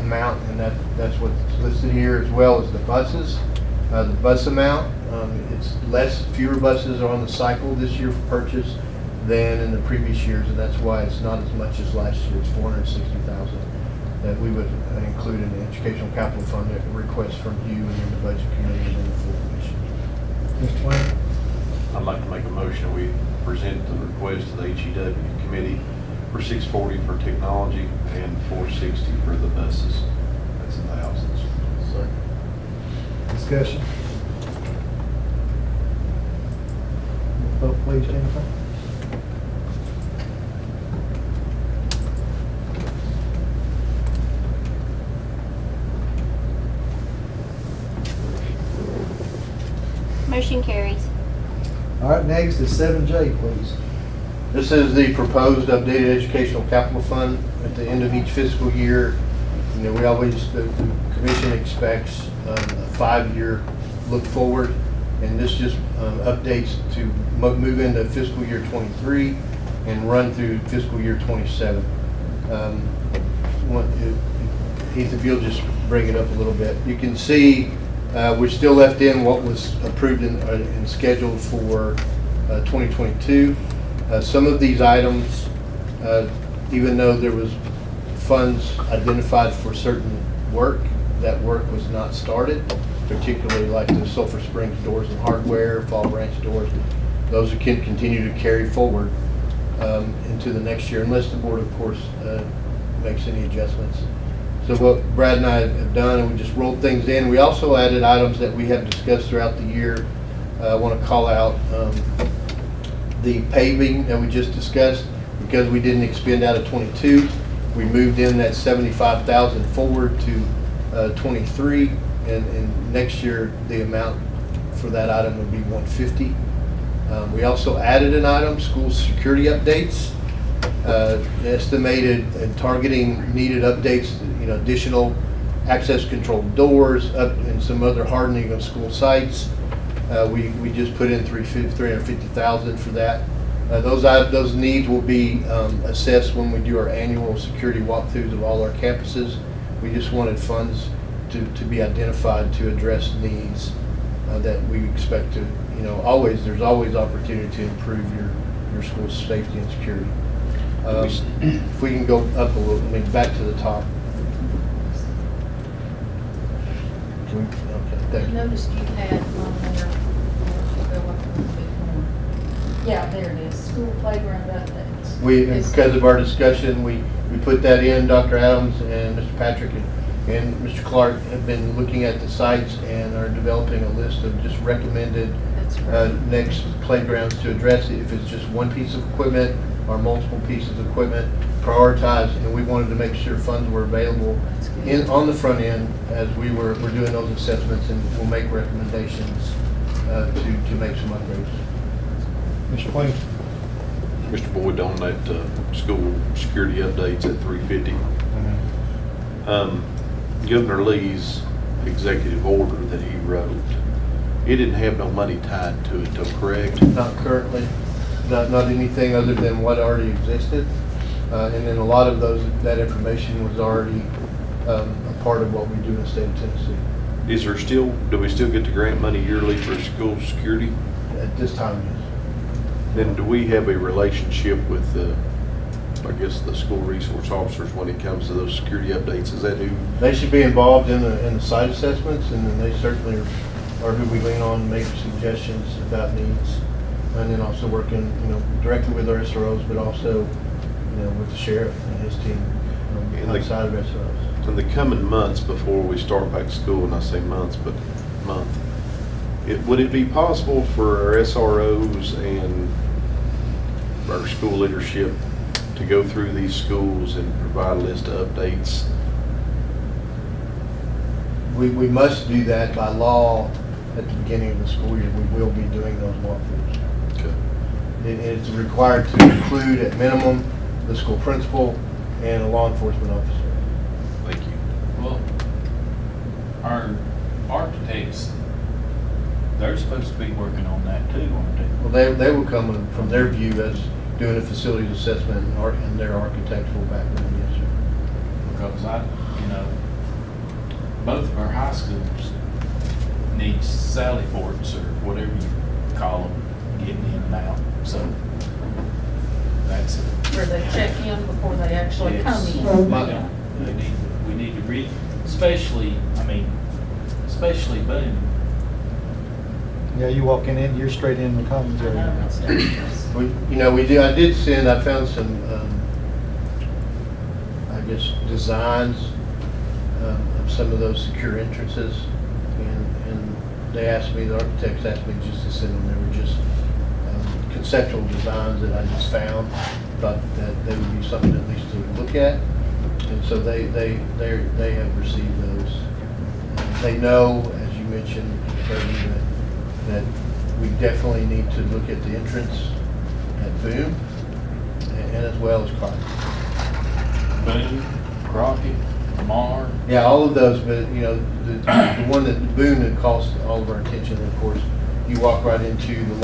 amount, and that's what's listed here, as well as the buses. The bus amount, it's fewer buses are on the cycle this year for purchase than in the previous years, and that's why it's not as much as last year. It's $460,000 that we would include in the educational capital fund at request from you and then the budget committee and then the full commission. Mr. Twain? I'd like to make a motion, we present the request to the HEW committee for $640 for technology and $460 for the buses. That's in the houses. Discussion. Vote please, Jennifer. Motion carries. All right, next is 7J, please. This is the proposed updated educational capital fund at the end of each fiscal year. You know, we always, the commission expects a 5-year look forward, and this just updates to move into fiscal year 23 and run through fiscal year 27. Heath, if you'll just bring it up a little bit. You can see we're still left in what was approved and scheduled for 2022. Some of these items, even though there was funds identified for certain work, that work was not started, particularly like the Sulphur Springs doors and hardware, Fall Branch doors. Those can continue to carry forward into the next year, unless the board, of course, makes any adjustments. So what Brad and I have done, and we just rolled things in. We also added items that we have discussed throughout the year. I want to call out the paving that we just discussed, because we didn't expend out of 22. We moved in that 75,000 forward to 23, and next year the amount for that item would be 150. We also added an item, school security updates, estimated and targeting needed updates, additional access control doors and some other hardening of school sites. We just put in 350,000 for that. Those needs will be assessed when we do our annual security walkthroughs of all our campuses. We just wanted funds to be identified to address needs that we expect to, there's always opportunity to improve your school's safety and security. If we can go up a little, back to the top. Okay, I thank you. noticed you had on there, go up a little bit more. Yeah, there it is, school playground updates. Because of our discussion, we put that in. Dr. Adams and Mr. Patrick and Mr. Clark have been looking at the sites and are developing a list of just recommended next playgrounds to address it. If it's just one piece of equipment or multiple pieces of equipment, prioritize, and we wanted to make sure funds were available on the front end as we're doing those assessments, and we'll make recommendations to make some upgrades. Mr. Queen. Mr. Boyd, on that school security updates at 350. Governor Lee's executive order that he wrote, it didn't have no money tied to it, though, correct? Not currently, not anything other than what already existed, and then a lot of that information was already a part of what we do in the state of Tennessee. Do we still get the grant money yearly for school security? At this time, yes. Then do we have a relationship with the school resource officers when it comes to those security updates? Is that who? They should be involved in the site assessments, and then they certainly are who we lean on to make suggestions about needs, and then also working, directly with our SROs, but also, with the sheriff and his team outside of SROs. In the coming months before we start back to school, and I say months, but month, would it be possible for our SROs and our school leadership to go through these schools and provide a list of updates? We must do that by law at the beginning of the school year. We will be doing those walkthroughs. Okay. It's required to include at minimum the school principal and a law enforcement officer. Thank you. Well, our architects, they're supposed to be working on that too, aren't they? Well, they will come from their view as doing a facilities assessment and their architectural background, yes, sir. Because both of our high schools need Sally ports or whatever you call them, getting in and out. So that's it. Where they check in before they actually come Yes. in. Yeah. We need to read, especially Boone. Yeah, you walk in, you're straight in the commons area. I did send, I found some, I guess, designs of some of those secure entrances. And they asked me, the architects asked me just to send them. They were just conceptual designs that I just found. Thought that they would be something at least to look at. And so they have received those. They know, as you mentioned, Kirby, that we definitely need to look at the entrance at Boone and as well as Crockett. Boone, Crockett, Lamar. Yeah, all of those, but the one that Boone that calls all of our attention, of course, you walk right into the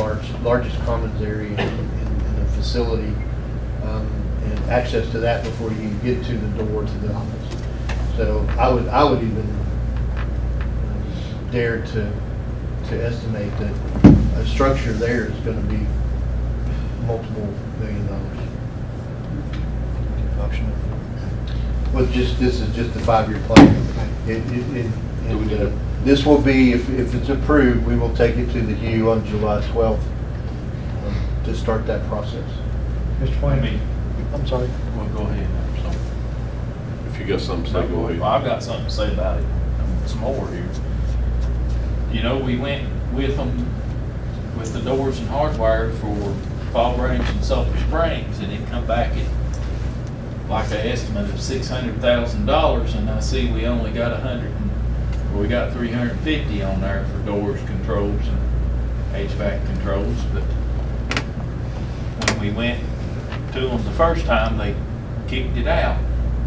largest commons area in the facility, and access to that before you get to the door to the office. So I would even dare to estimate that a structure there is going to be multiple $1 million. Optional. Well, this is just a 5-year plan. This will be, if it's approved, we will take it to the HUE on July 12th to start that process. Mr. Swain, I'm sorry. Well, go ahead. So, If you got something to say, go ahead. well, I've got something to say about it. Some more here. We went with them with the doors and hardware for Fall Branch and Sulphur Springs, and it come back at like an estimate of $600,000, and I see we only got we got 350 on there for doors, controls, and HVAC controls. But when we went to them the first time, they kicked it out.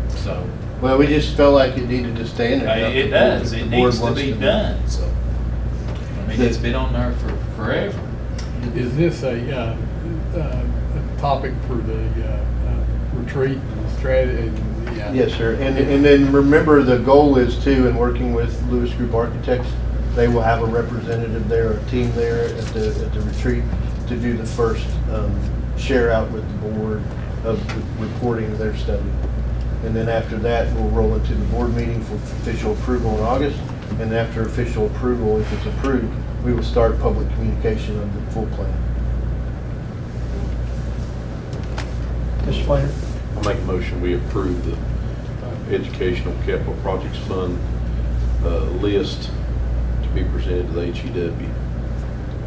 So Well, we just felt like it needed to stay in there. it does. The It board needs to wants be done. So I mean, it's been on there for forever. Is this a topic for the retreat and strategy? Yes, sir. And then remember, the goal is to, in working with Lewis Group Architects, they will have a representative there, a team there at the retreat to do the first share out with the board of the reporting of their study. And then after that, we'll roll into the board meeting for official approval in August. And after official approval, if it's approved, we will start public communication of the full plan. Mr. Swain. I make a motion, we approve the Educational Capital Projects Fund list to be presented to the HEW.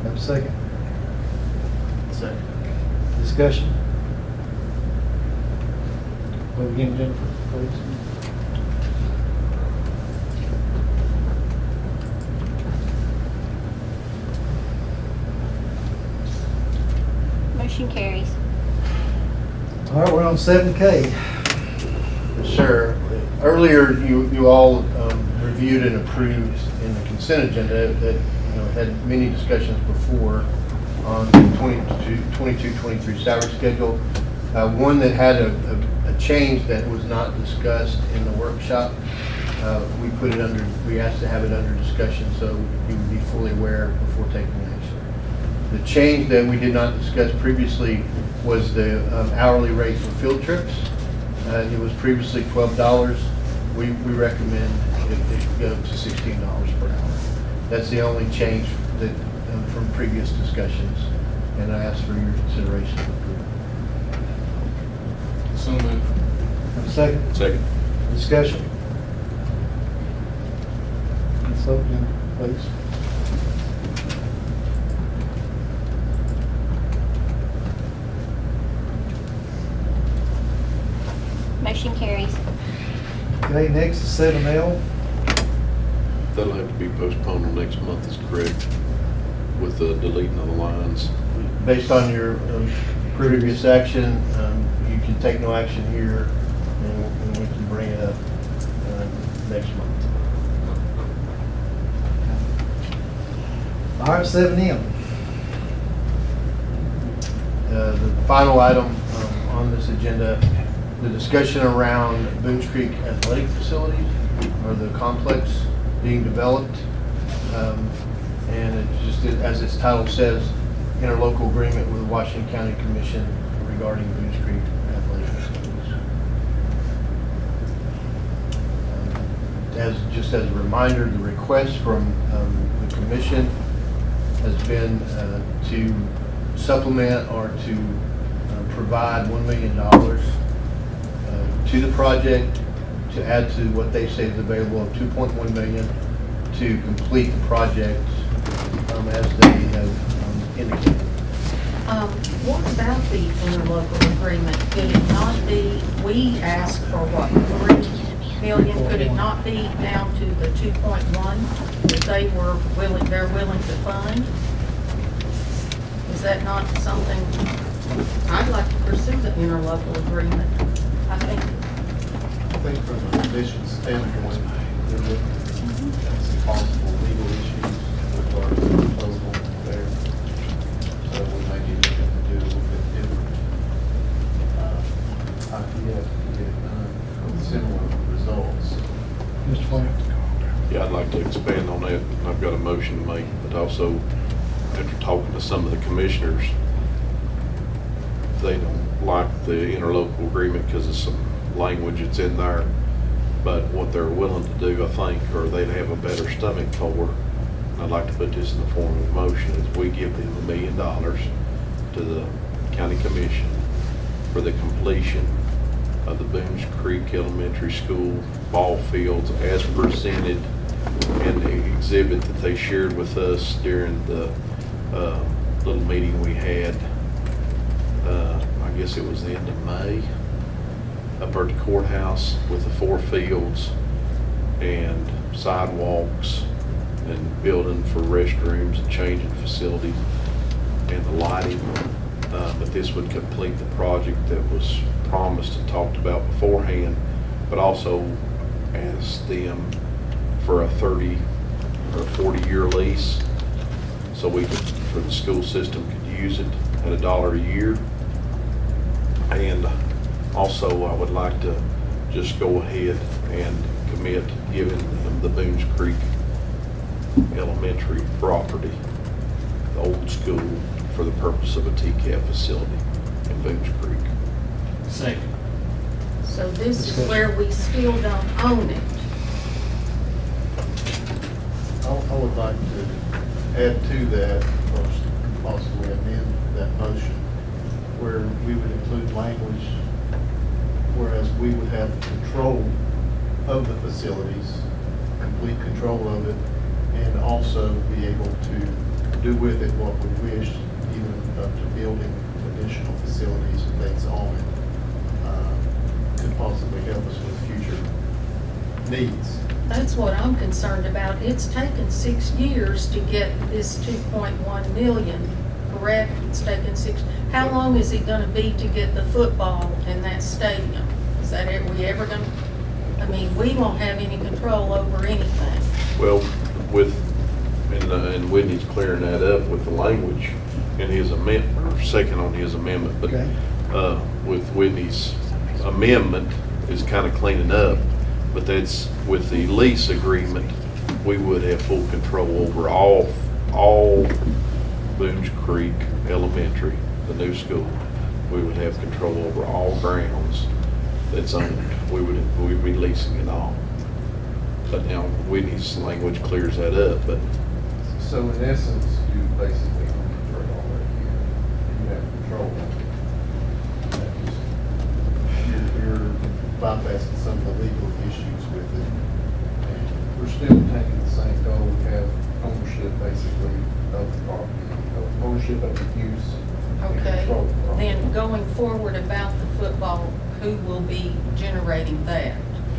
Have a second. Second. Discussion. Go again, Jennifer, please. Motion carries. All right, we're on 7K. Yes, sir. Earlier, you all reviewed and approved in the consent agenda that had many discussions before on the 22-23 salary schedule. One that had a change that was not discussed in the workshop. We asked to have it under discussion so you would be fully aware before taking action. The change that we did not discuss previously was the hourly rate for field trips. It was previously $12. We recommend it go to $16 per hour. That's the only change that from previous discussions, and I ask for your consideration of approval. So moved. Have a second. Second. Discussion. Ms. Oakland, please. Motion carries. Okay, next is 7L. That'll have to be postponed till next month, is correct, with the deleting of the lines. Based on your previous action, you can take no action here, and we can bring it up next month. All right, 7M. The final item on this agenda, the discussion around Boones Creek Athletic Facility, or the complex being developed. And it's just, as its title says, interlocal agreement with the Washington County Commission regarding Boones Creek Athletic Facilities. Just as a reminder, the request from the commission has been to supplement or to provide $1 million to the project, to add to what they say is available of $2.1 million to complete the project as they have indicated. What about the interlocal agreement? Could it not be, we asked for what, 3 million? Could it not be down to the 2.1 that they're willing to fund? Is that not something, I'd like to pursue the interlocal agreement. I think, from a commission standpoint, they're looking at some possible legal issues with our proposal there. So we may be looking to do a little bit different idea to get it done with similar results. Mr. Flair? Yeah, I'd like to expand on that. I've got a motion to make, but also after talking to some of the commissioners, they don't like the interlocal agreement because of some language that's in there. But what they're willing to do, I think, or they'd have a better stomach for, and I'd like to put this in the form of a motion, is we give them $1 million to the county commission for the completion of the Boones Creek Elementary School ball fields as presented in the exhibit that they shared with us during the little meeting we had, I guess it was the end of May, up at the courthouse with the 4 fields and sidewalks and building for restrooms and changing facilities and the lighting. But this would complete the project that was promised and talked about beforehand, but also ask them for a 30 or 40-year lease so we could, for the school system could use it at $1 a year. And also I would like to just go ahead and commit giving them the Boones Creek Elementary property, the old school, for the purpose of a TCAP facility in Boones Creek. Second. so this is where we still don't own it. I would like to add to that, or possibly amend that motion, where we would include language, whereas we would have control of the facilities, complete control of it, and also be able to do with it what we wish, even up to building additional facilities and things on it, could possibly help us with future needs. That's what I'm concerned about. It's taken 6 years to get this 2.1 million, correct? It's taken 6. How long is it gonna be to get the football in that stadium? Is that it? We ever gonna, I mean, we won't have any control over anything. Well, and Whitney's clearing that up with the language in his amendment, or second on his amendment, but Okay. with Whitney's amendment is kind of cleaning up, but that's with the lease agreement, we would have full control over all Boones Creek Elementary, the new school. We would have control over all grounds that's owned. We'd be leasing it all. But now Whitney's language clears that up, but So in essence, you basically own it for all that year. You have control of it. That is- You're bypassing some of the legal issues with it. And we're still taking the same goal. We have ownership basically of the property, ownership of the use and Okay, control of the property. then going forward about the football, who will be generating that?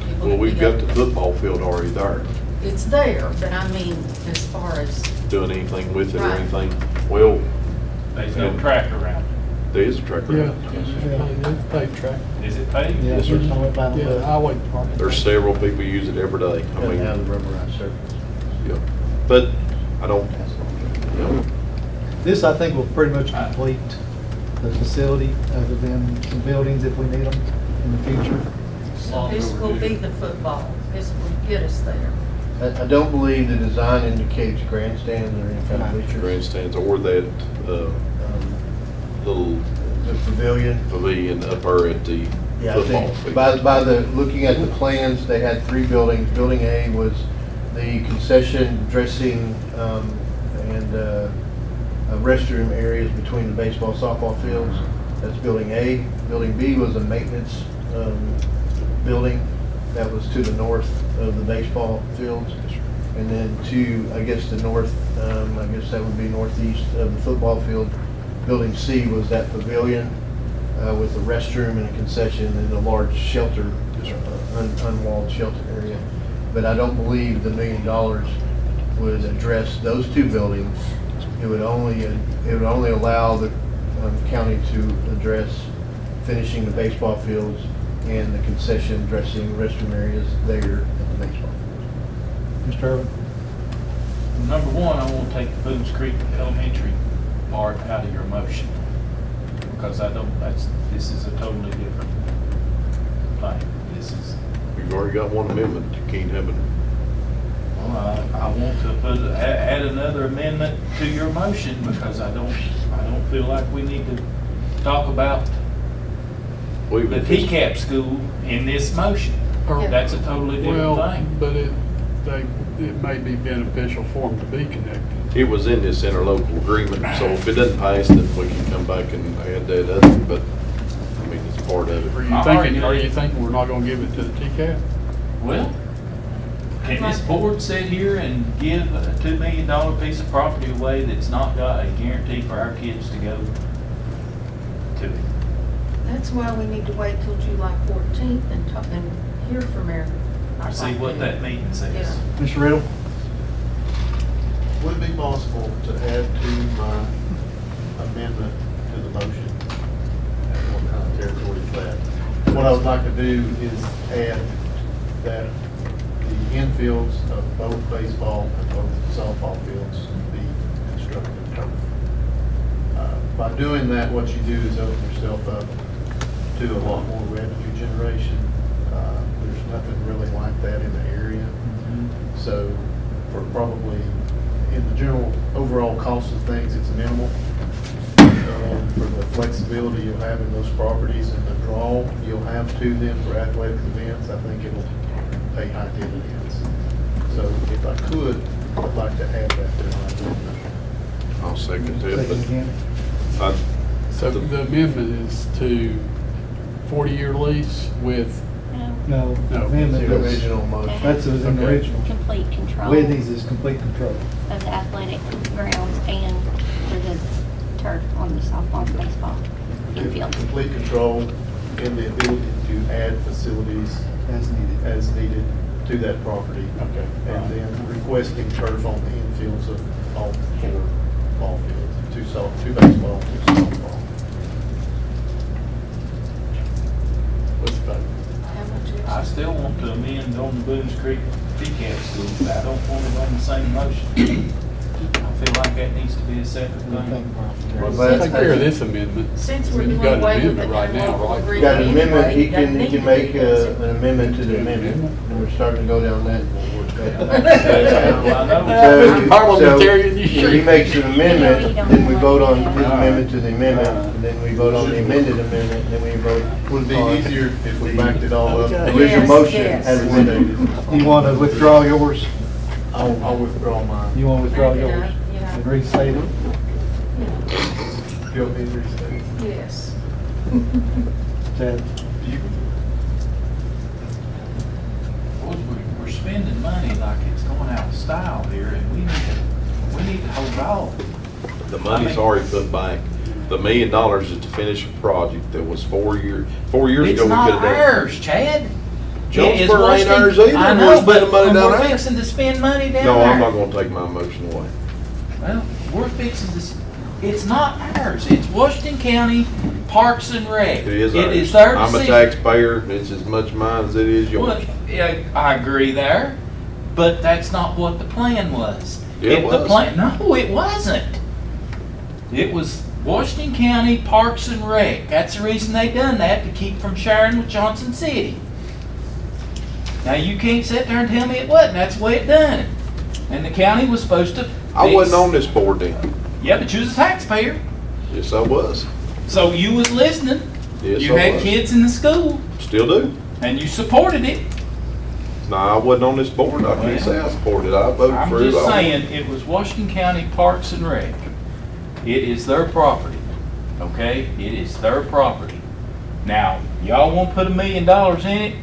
It will well, we've be got up- the football field already there. It's there, but I mean, as far as, Doing anything with it or Right. anything? Well, There's no track around there is a track Yeah, around. it's paid track. it. Is it paved? Yeah, Yes, sir. I went by the Yeah, book. highway department. There's several people use it every day. I Doesn't mean, have the rubberized surface. yeah. But I don't, you know, This, I think, will pretty much complete the facility, other than some buildings if we need them in the future. this will be the football. This will get us there. I don't believe the design indicates grandstands or any kind of bleachers. grandstands or that little The pavilion. pavilion up there at the Yeah, I football think field. by the, looking at the plans, they had 3 buildings. Building A was the concession, dressing, and restroom areas between the baseball, softball fields. That's building A. Building B was a maintenance building that was to the north of the baseball fields. And then to, I guess, the north, I guess that would be northeast of the football field. Building C was that pavilion with a restroom and a concession and a large shelter, unwalled shelter area. But I don't believe the $1 million would address those two buildings. It would only allow the county to address finishing the baseball fields and the concession, dressing, restroom areas there at the baseball fields. Mr. Irvin? Number one, I want to take the Boones Creek Elementary part out of your motion, because this is a totally different thing. This is, You've already got one amendment, you can't have it. well, I want to add another amendment to your motion, because I don't feel like we need to talk about the TCAP school in this motion. That's a totally different Well, thing. but it may be beneficial for them to be connected. It was in this interlocal agreement, so if it doesn't pass, then we can come back and add that other, but, I mean, it's part of it. Are you thinking we're not gonna give it to the TCAP? Well, can this board sit here and give a $2 million piece of property away that's not got a guarantee for our kids to go to it? That's why we need to wait till July 14th and hear from Eric. See what that meeting says. Yeah. Mr. Riddle? Would it be possible to add to my amendment to the motion? And what kind of territory is that? What I would like to do is add that the infields of both baseball and both softball fields be constructed of turf. By doing that, what you do is open yourself up to a lot more revenue generation. There's nothing really like that in the area. So for probably, in the general overall cost of things, it's minimal. And for the flexibility you'll have in those properties and the draw you'll have to them for athletic events, I think it'll pay high dividends. So if I could, I'd like to add that to my agenda. I'll second Second that, again. but So the amendment is to 40-year lease with, No, No, amendment, The that's original motion. an Okay. original. Complete control Whitney's is complete control. of the athletic grounds and for the turf on the softball and baseball infield. Complete control and the ability to add facilities As needed. as needed to that property. okay. And then requesting turf on the infields of all 4 ball fields, 2 baseball, 2 softball. What's the vote? How much is it? I still want to amend on the Boones Creek TCAP school, but I don't want it on the same motion. I feel like that needs to be a separate thing. Well, Take care of this amendment. Since we're You've doing got an away with the amendment right now, interlocal right? You got an agreement amendment, anyway, he doesn't need can to make be an amendment to the amendment, and we're starting to go down that. I know. So- Parliamentarian, you so sure? If he makes an amendment, then we vote on his All amendment to the amendment, and then we vote on the amended amendment, and then we vote. Would it be on easier if we backed it all up? The Okay. original Yes, motion yes. as amended. You want to withdraw yours? I'll withdraw mine. You want to withdraw Back it yours? up, yeah. And restate it? Do you want me to restate? Yes. Ted? Boys, we're spending money like it's going out of style here, and we need to hold off. the money's already put back. The $1 million is to finish a project that was 4 years ago. It's we could not have done. ours, Chad. Jonesboro It is ain't ours Washington- either. I We're know, but spending money down we're there. fixing to spend money down there. No, I'm not gonna take my motion away. Well, we're fixing this, it's not ours, it's Washington County Parks and Rec. It is It ours. is their I'm a decision. taxpayer, it's as much mine as it is Well, yours. yeah, I agree there, but that's not what the plan was. Yeah, it If the was. plan- No, it wasn't. It was Washington County Parks and Rec. That's the reason they done that, to keep from sharing with Johnson City. Now, you can't sit there and tell me it wasn't, that's the way it done. And the county was supposed to I fix- wasn't on this board then. Yeah, but you was a taxpayer, Yes, I was. so you was listening. Yes, You I had was. kids in the school, Still do. and you supported it. No, I wasn't on this board. I can't say I supported it. I voted I'm for it. just all. saying, it was Washington County Parks and Rec. It is their property, okay? It is their property. Now, y'all wanna put $1 million in it?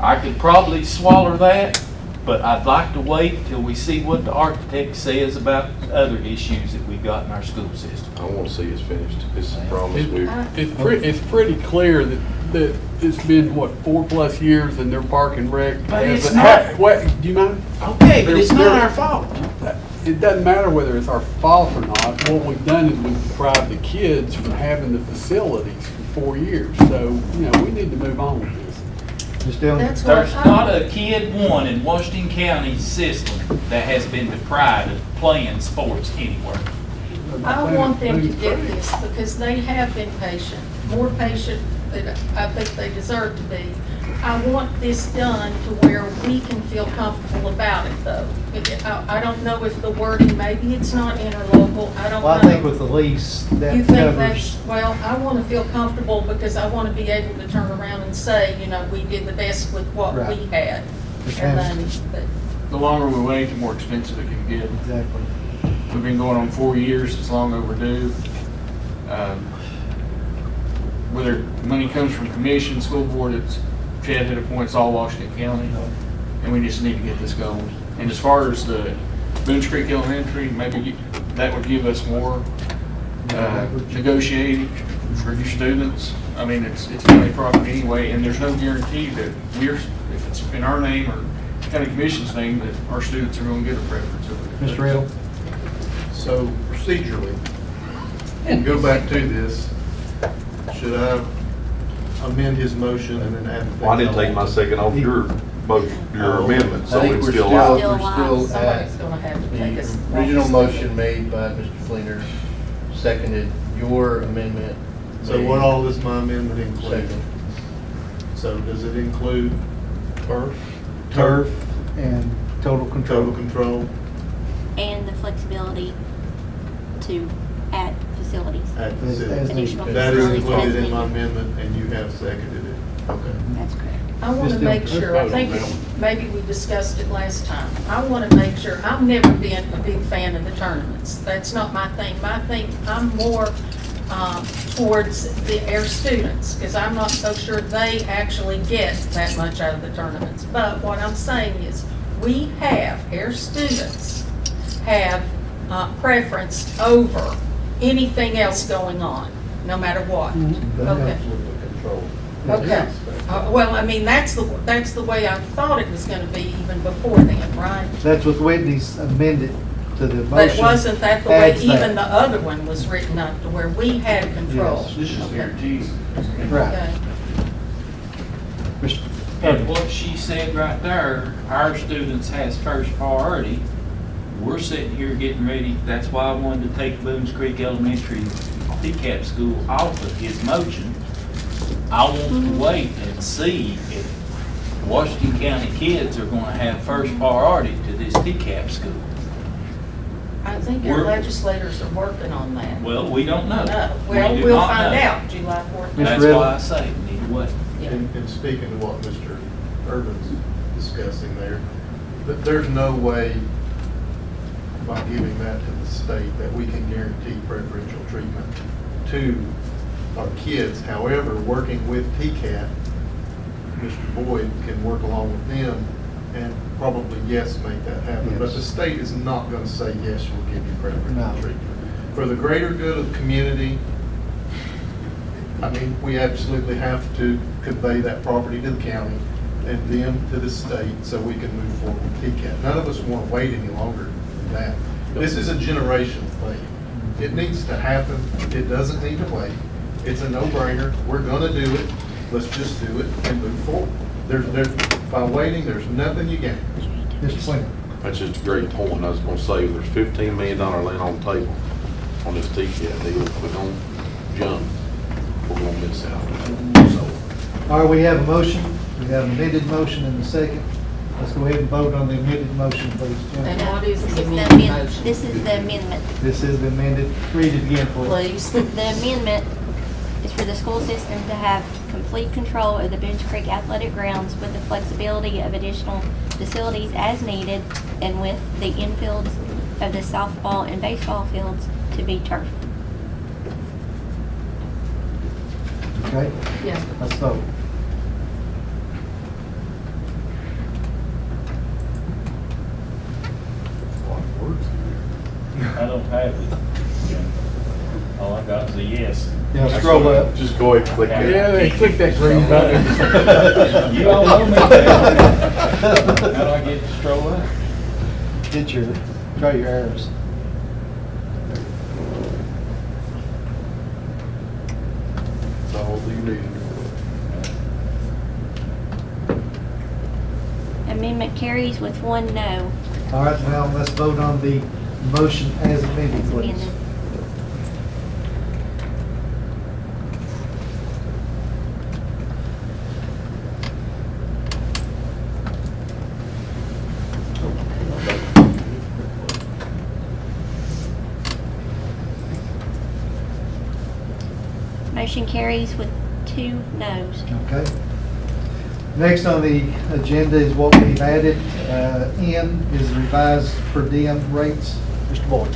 I could probably swallow that, but I'd like to wait till we see what the architect says about other issues that we've got in our school system. I want to see us finished. This is a promise we. It's pretty clear that it's been, what, 4+ years and they're parking rec. But it's hasn't- not- What, do you mind? Okay, but it's not They're- our fault. It doesn't matter whether it's our fault or not. What we've done is we've deprived the kids from having the facilities for 4 years. So, you know, we need to move on with this. Ms. Dillon? That's what There's not a kid one in Washington County system that has been deprived of playing sports anywhere. I want them to get this because they have been patient, more patient than I think they deserve to be. I want this done to where we can feel comfortable about it, though. I don't know if the wording, maybe it's not interlocal, I don't know. Well, I think with the lease, that You think covers. that's, well, I want to feel comfortable because I want to be able to turn around and say, you know, we did the best with what Right. we had. Okay. And then, but The longer we wait, the more expensive it can get. Exactly. We've been going on 4 years, it's long overdue. Whether money comes from commission, school board, it's, Chad hit a point, it's all Washington County, and we just need to get this going. And as far as the Boones Creek Elementary, maybe that would give us more negotiating for your students. I mean, it's county property anyway, and there's no guarantee that if it's in our name or county commission's name, that our students are gonna get a preference over it. Mr. Riddle? So procedurally, and go back to this, should I amend his motion and then add? Well, I didn't take my second off your motion, your amendment, so I think it's we're still still, out. Still we're alive. still somebody's at going to have to take us. the original motion made by Mr. Fleener, seconded your amendment. So what all does my amendment include? Second. So does it include turf? Turf and total control. Total control And the flexibility to add facilities. at As facilities? Additional That is facilities included as in my needed. amendment and you have seconded it. Okay. That's correct. I want to Ms. make Dillon, sure, I think maybe we discussed it last time. I want to make sure, I've never been a big fan of the tournaments. That's not my thing. My thing, I'm more towards our students, because I'm not so sure they actually get that much out of the tournaments. But what I'm saying is, we have, our students have preference over anything else going on, no matter what. Okay. Control. Okay. Well, I mean, that's the way I thought it was gonna be even before then, right? That's what Whitney's amended to the motion. But it wasn't that the way adds that. even the other one was written up to where we had control? Yes. This is Okay. guaranteed. Right. Okay. Mr. And what she said right there, our students has first priority. We're sitting here getting ready, that's why I wanted to take Boones Creek Elementary PCAP school off of his motion. I want to wait and see if Washington County kids are gonna have first priority to this PCAP school. I think our We're- legislators are working on that. Well, we don't know. No. We Well, do we'll not find know. out July 14th. Mr. That's Riddle. why I say we need to wait. Yeah. And speaking to what Mr. Urban's discussing there, that there's no way by giving that to the state that we can guarantee preferential treatment to our kids. However, working with TCAT, Mr. Boyd can work along with them and probably, yes, make that happen. But Yes. the state is not going to say, yes, we'll give you preferential No. treatment. For the greater good of the community, I mean, we absolutely have to convey that property to the county and them to the state so we can move forward with TCAT. None of us want to wait any longer than that. This is a generational thing. It needs to happen. It doesn't need to wait. It's a no-brainer. We're going to do it. Let's just do it and move forward. By waiting, there's nothing you gain. Mr. Fleener? That's just a great point. I was gonna say, there's $15 million laying on the table on this TCAT deal. If we don't jump, we're gonna miss out. So, All right, we have a motion. We have an amended motion in the second. Let's go ahead and vote on the amended motion, please. And Jennifer. what is This is the the amended amendment, motion? this is the amendment. This is the amended. Read it again, please. Please. The amendment is for the school system to have complete control of the Boones Creek athletic grounds with the flexibility of additional facilities as needed and with the infields of the softball and baseball fields to be turf. Okay, Yeah. let's vote. I don't have it. All I got is a yes. Yeah, scroll up. Just go ahead and click it. Yeah, they click that green button. You all know me now. How do I get to stroll up? Get your, try your arrows. That's all you need. Amendment carries with 1 no. All right, now let's vote on the motion as amended, please. Amended. Motion carries with 2 noes. Okay. Next on the agenda is what we've added. N is revised per diem rates. Mr. Boyd.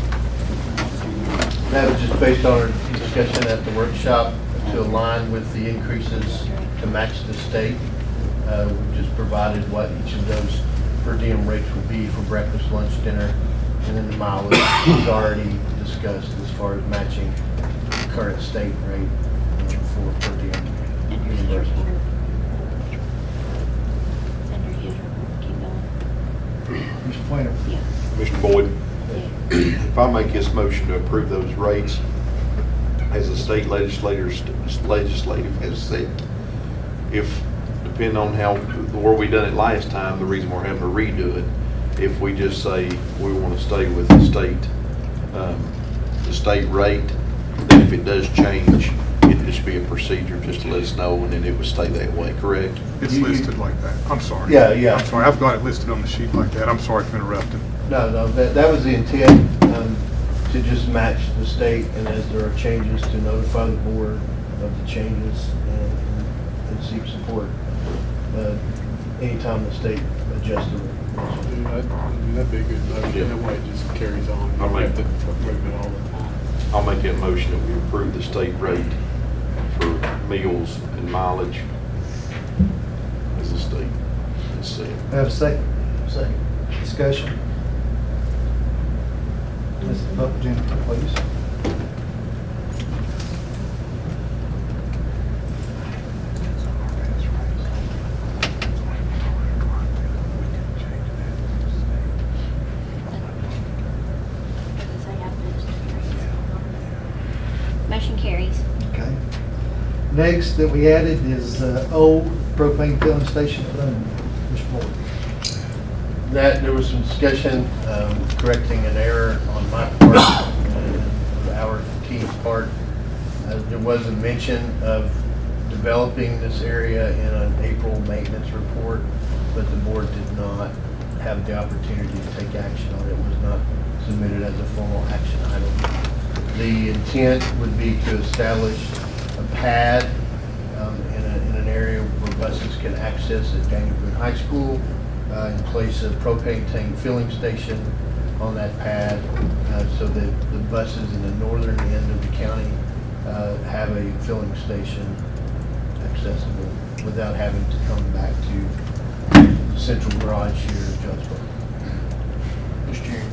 That was just based on our discussion at the workshop to align with the increases to match the state. We just provided what each of those per diem rates would be for breakfast, lunch, dinner, and then the mileage was already discussed as far as matching the current state rate for per diem reimbursement. Under usual, keep going. Mr. Pointer. Yeah. Mr. Boyd, Yeah. if I make this motion to approve those rates, as the state legislative has said, if, depending on where we done it last time, the reason we're having to redo it, if we just say we want to stay with the state rate, then if it does change, it'd just be a procedure just to let us know, and then it would stay that way, correct? It's listed like that. I'm sorry. Yeah, yeah. I'm sorry. I've got it listed on the sheet like that. I'm sorry for interrupting. No, that was the intent, to just match the state, and as there are changes, to notify the board of the changes and seek support anytime the state adjusts the regulation. That'd be a good motion. That way it just carries on. You I'll don't make have to approve it all the time. I'll make that motion that we approve the state rate for meals and mileage as the state has said. Have a second? Second. Discussion? Let's vote, Jennifer, please. Motion carries. Okay. Next that we added is O, propane filling station fund. Mr. Boyd. That, there was some discussion, correcting an error on my part and our team's part. There was a mention of developing this area in an April maintenance report, but the board did not have the opportunity to take action on it. It was not submitted as a formal action item. The intent would be to establish a pad in an area where buses can access at Danielwood High School, in place of propane tank filling station on that pad, so that the buses in the northern end of the county have a filling station accessible without having to come back to the central garage here in Jonesboro. Mr. Chairman,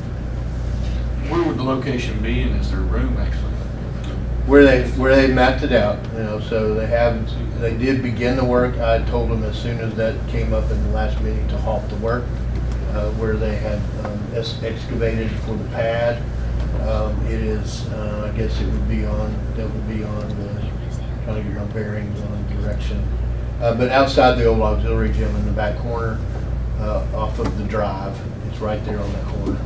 where would the location be, and is there room actually? Where they mapped it out, so they did begin the work. I told them as soon as that came up in the last meeting to halt the work, where they had excavated for the pad. It is, I guess it would be on, that would be on the, trying to get my bearings on direction. But outside the old auxiliary gym in the back corner, off of the drive, it's right there on that corner.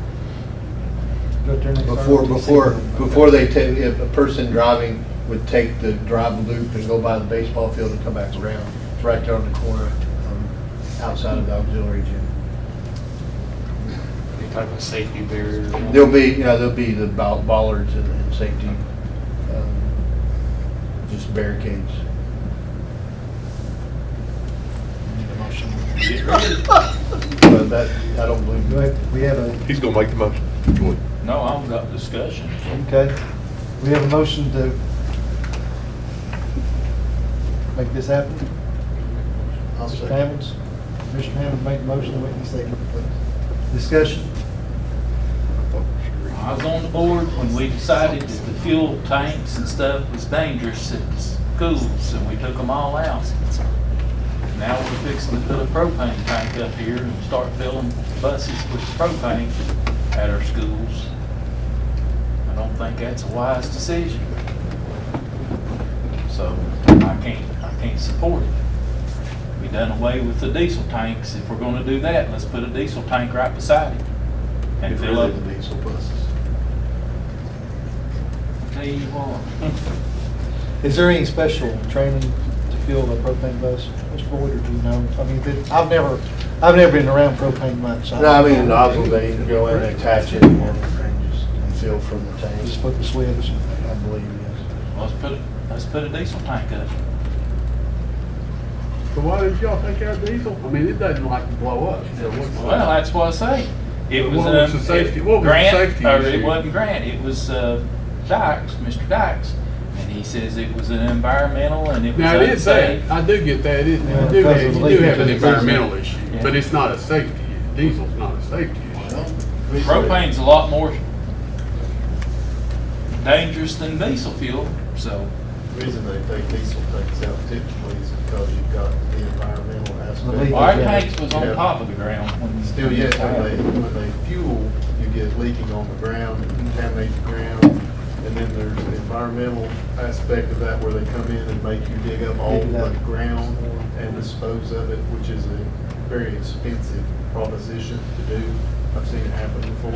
Before they take, if a person driving would take the drive loop and go by the baseball field and come back around, it's right there on the corner, outside of the auxiliary gym. Any type of safety barrier? There'll be the bollards and safety, just barricades. But that, I don't believe. We have a, He's gonna make the motion. Go ahead. No, I've got discussion. Okay. We have a motion to make this happen. I'll Mr. second. Hammonds? Mr. Hammond made the motion, Whitney seconded it. Discussion? I was on the board when we decided that the fuel tanks and stuff was dangerous at the schools, and we took them all out. Now we're fixing to put a propane tank up here and start filling buses with propane at our schools. I don't think that's a wise decision. So I can't support it. We done away with the diesel tanks. If we're gonna do that, let's put a diesel tank right beside it and Get fill rid up. of the diesel buses. Tell you what. Is there any special training to fuel a propane bus? Mr. Boyd, or do you know? I mean, I've never been around propane much. No, I mean, nozzle, they can go in and attach it and just fill from the tank. Just flip the switch. I believe, yes. Let's put a diesel tank up. So why did y'all take out diesel? I mean, it doesn't like to blow up. So what's the- Well, that's what I say. It was, What was the safety- what was the Grant, safety or issue? it wasn't Grant, it was, Dykes, Mr. Dykes. And he says it was an environmental and it was Now, it is that, unsafe. I do get that, it, Yeah, you do because have, of the you do have an leakage of the environmental issue, Yeah. but it's not a safety issue. Diesel's not a safety issue. Propane's a lot more dangerous than diesel fuel, so. The reason they take diesel tanks out typically is because you've got the environmental The aspect. leak. Our Yeah. tanks was on Yeah. top of the ground when. Still yet, when they fuel, you get leaking on the ground, and contaminate the ground. And then there's the environmental aspect of that where they come in and make you dig up all Dig it the up. ground and dispose of it, which is a very expensive proposition to do. I've seen it happen before.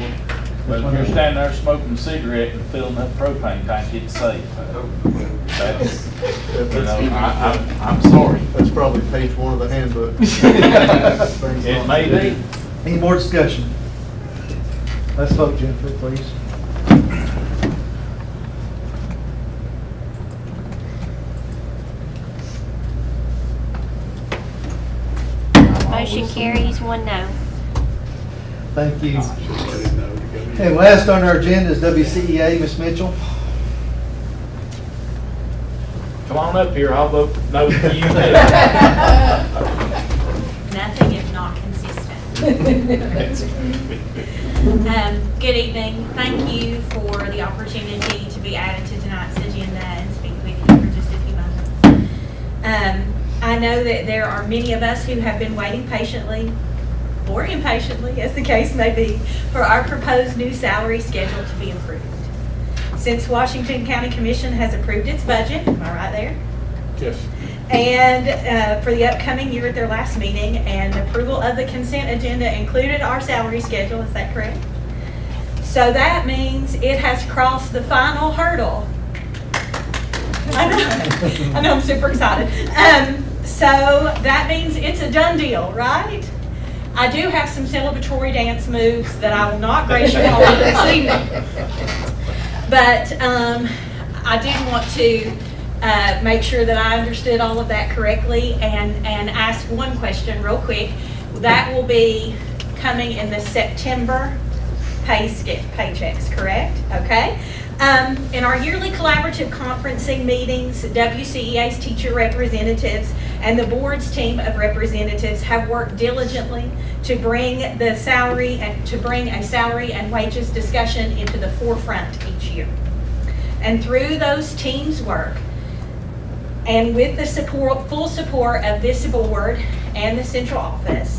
But if you're standing there smoking a cigarette and filling up propane tank, it's safe. That's, you know, I'm sorry. That's probably page 1 of the handbook. It may be. Any more discussion? Let's vote, Jennifer, please. Motion carries 1 no. Thank you. I didn't know to go in. And last on our agenda is WCEA, Ms. Mitchell. Come on up here, I'll vote no for you. Nothing if not consistent. Good evening. Thank you for the opportunity to be added to tonight's agenda and speak with you for just a few moments. I know that there are many of us who have been waiting patiently, or impatiently, as the case may be, for our proposed new salary schedule to be approved. Since Washington County Commission has approved its budget, am I right there? Yes. And for the upcoming year at their last meeting, and approval of the consent agenda included our salary schedule, is that correct? So that means it has crossed the final hurdle. I know, I'm super excited. So that means it's a done deal, right? I do have some celebratory dance moves that I will not grace you all with this evening. But I did want to make sure that I understood all of that correctly and ask one question real quick. That will be coming in the September paychecks, correct? Okay. In our yearly collaborative conferencing meetings, WCEA's teacher representatives and the board's team of representatives have worked diligently to bring a salary and wages discussion into the forefront each year. And through those teams' work, and with the full support of this board and the central office,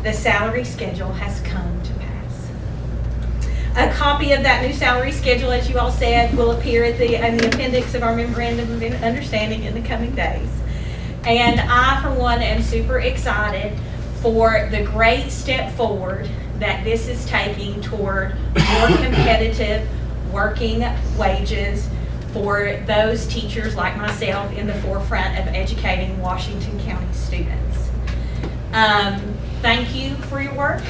the salary schedule has come to pass. A copy of that new salary schedule, as you all said, will appear in the appendix of our memorandum of understanding in the coming days. And I, for one, am super excited for the great step forward that this is taking toward more competitive working wages for those teachers like myself in the forefront of educating Washington County students. Thank you for your work.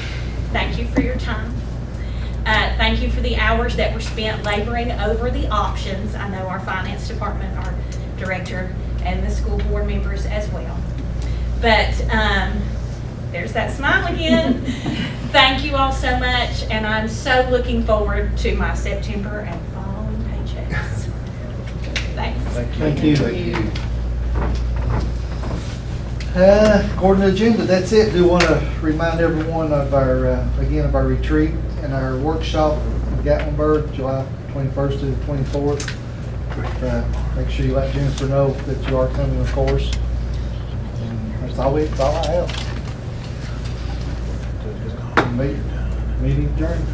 Thank you for your time. Thank you for the hours that were spent laboring over the options. I know our finance department, our director, and the school board members as well. But there's that smile again. Thank you all so much, and I'm so looking forward to my September and following paychecks. Thanks. Thank you. According to the agenda, that's it. Do want to remind everyone of our, again, of our retreat and our workshop in Gatlinburg, July 21st to the 24th. Make sure you let Jennifer know that you are coming, of course. And that's all I have. Meeting adjourned.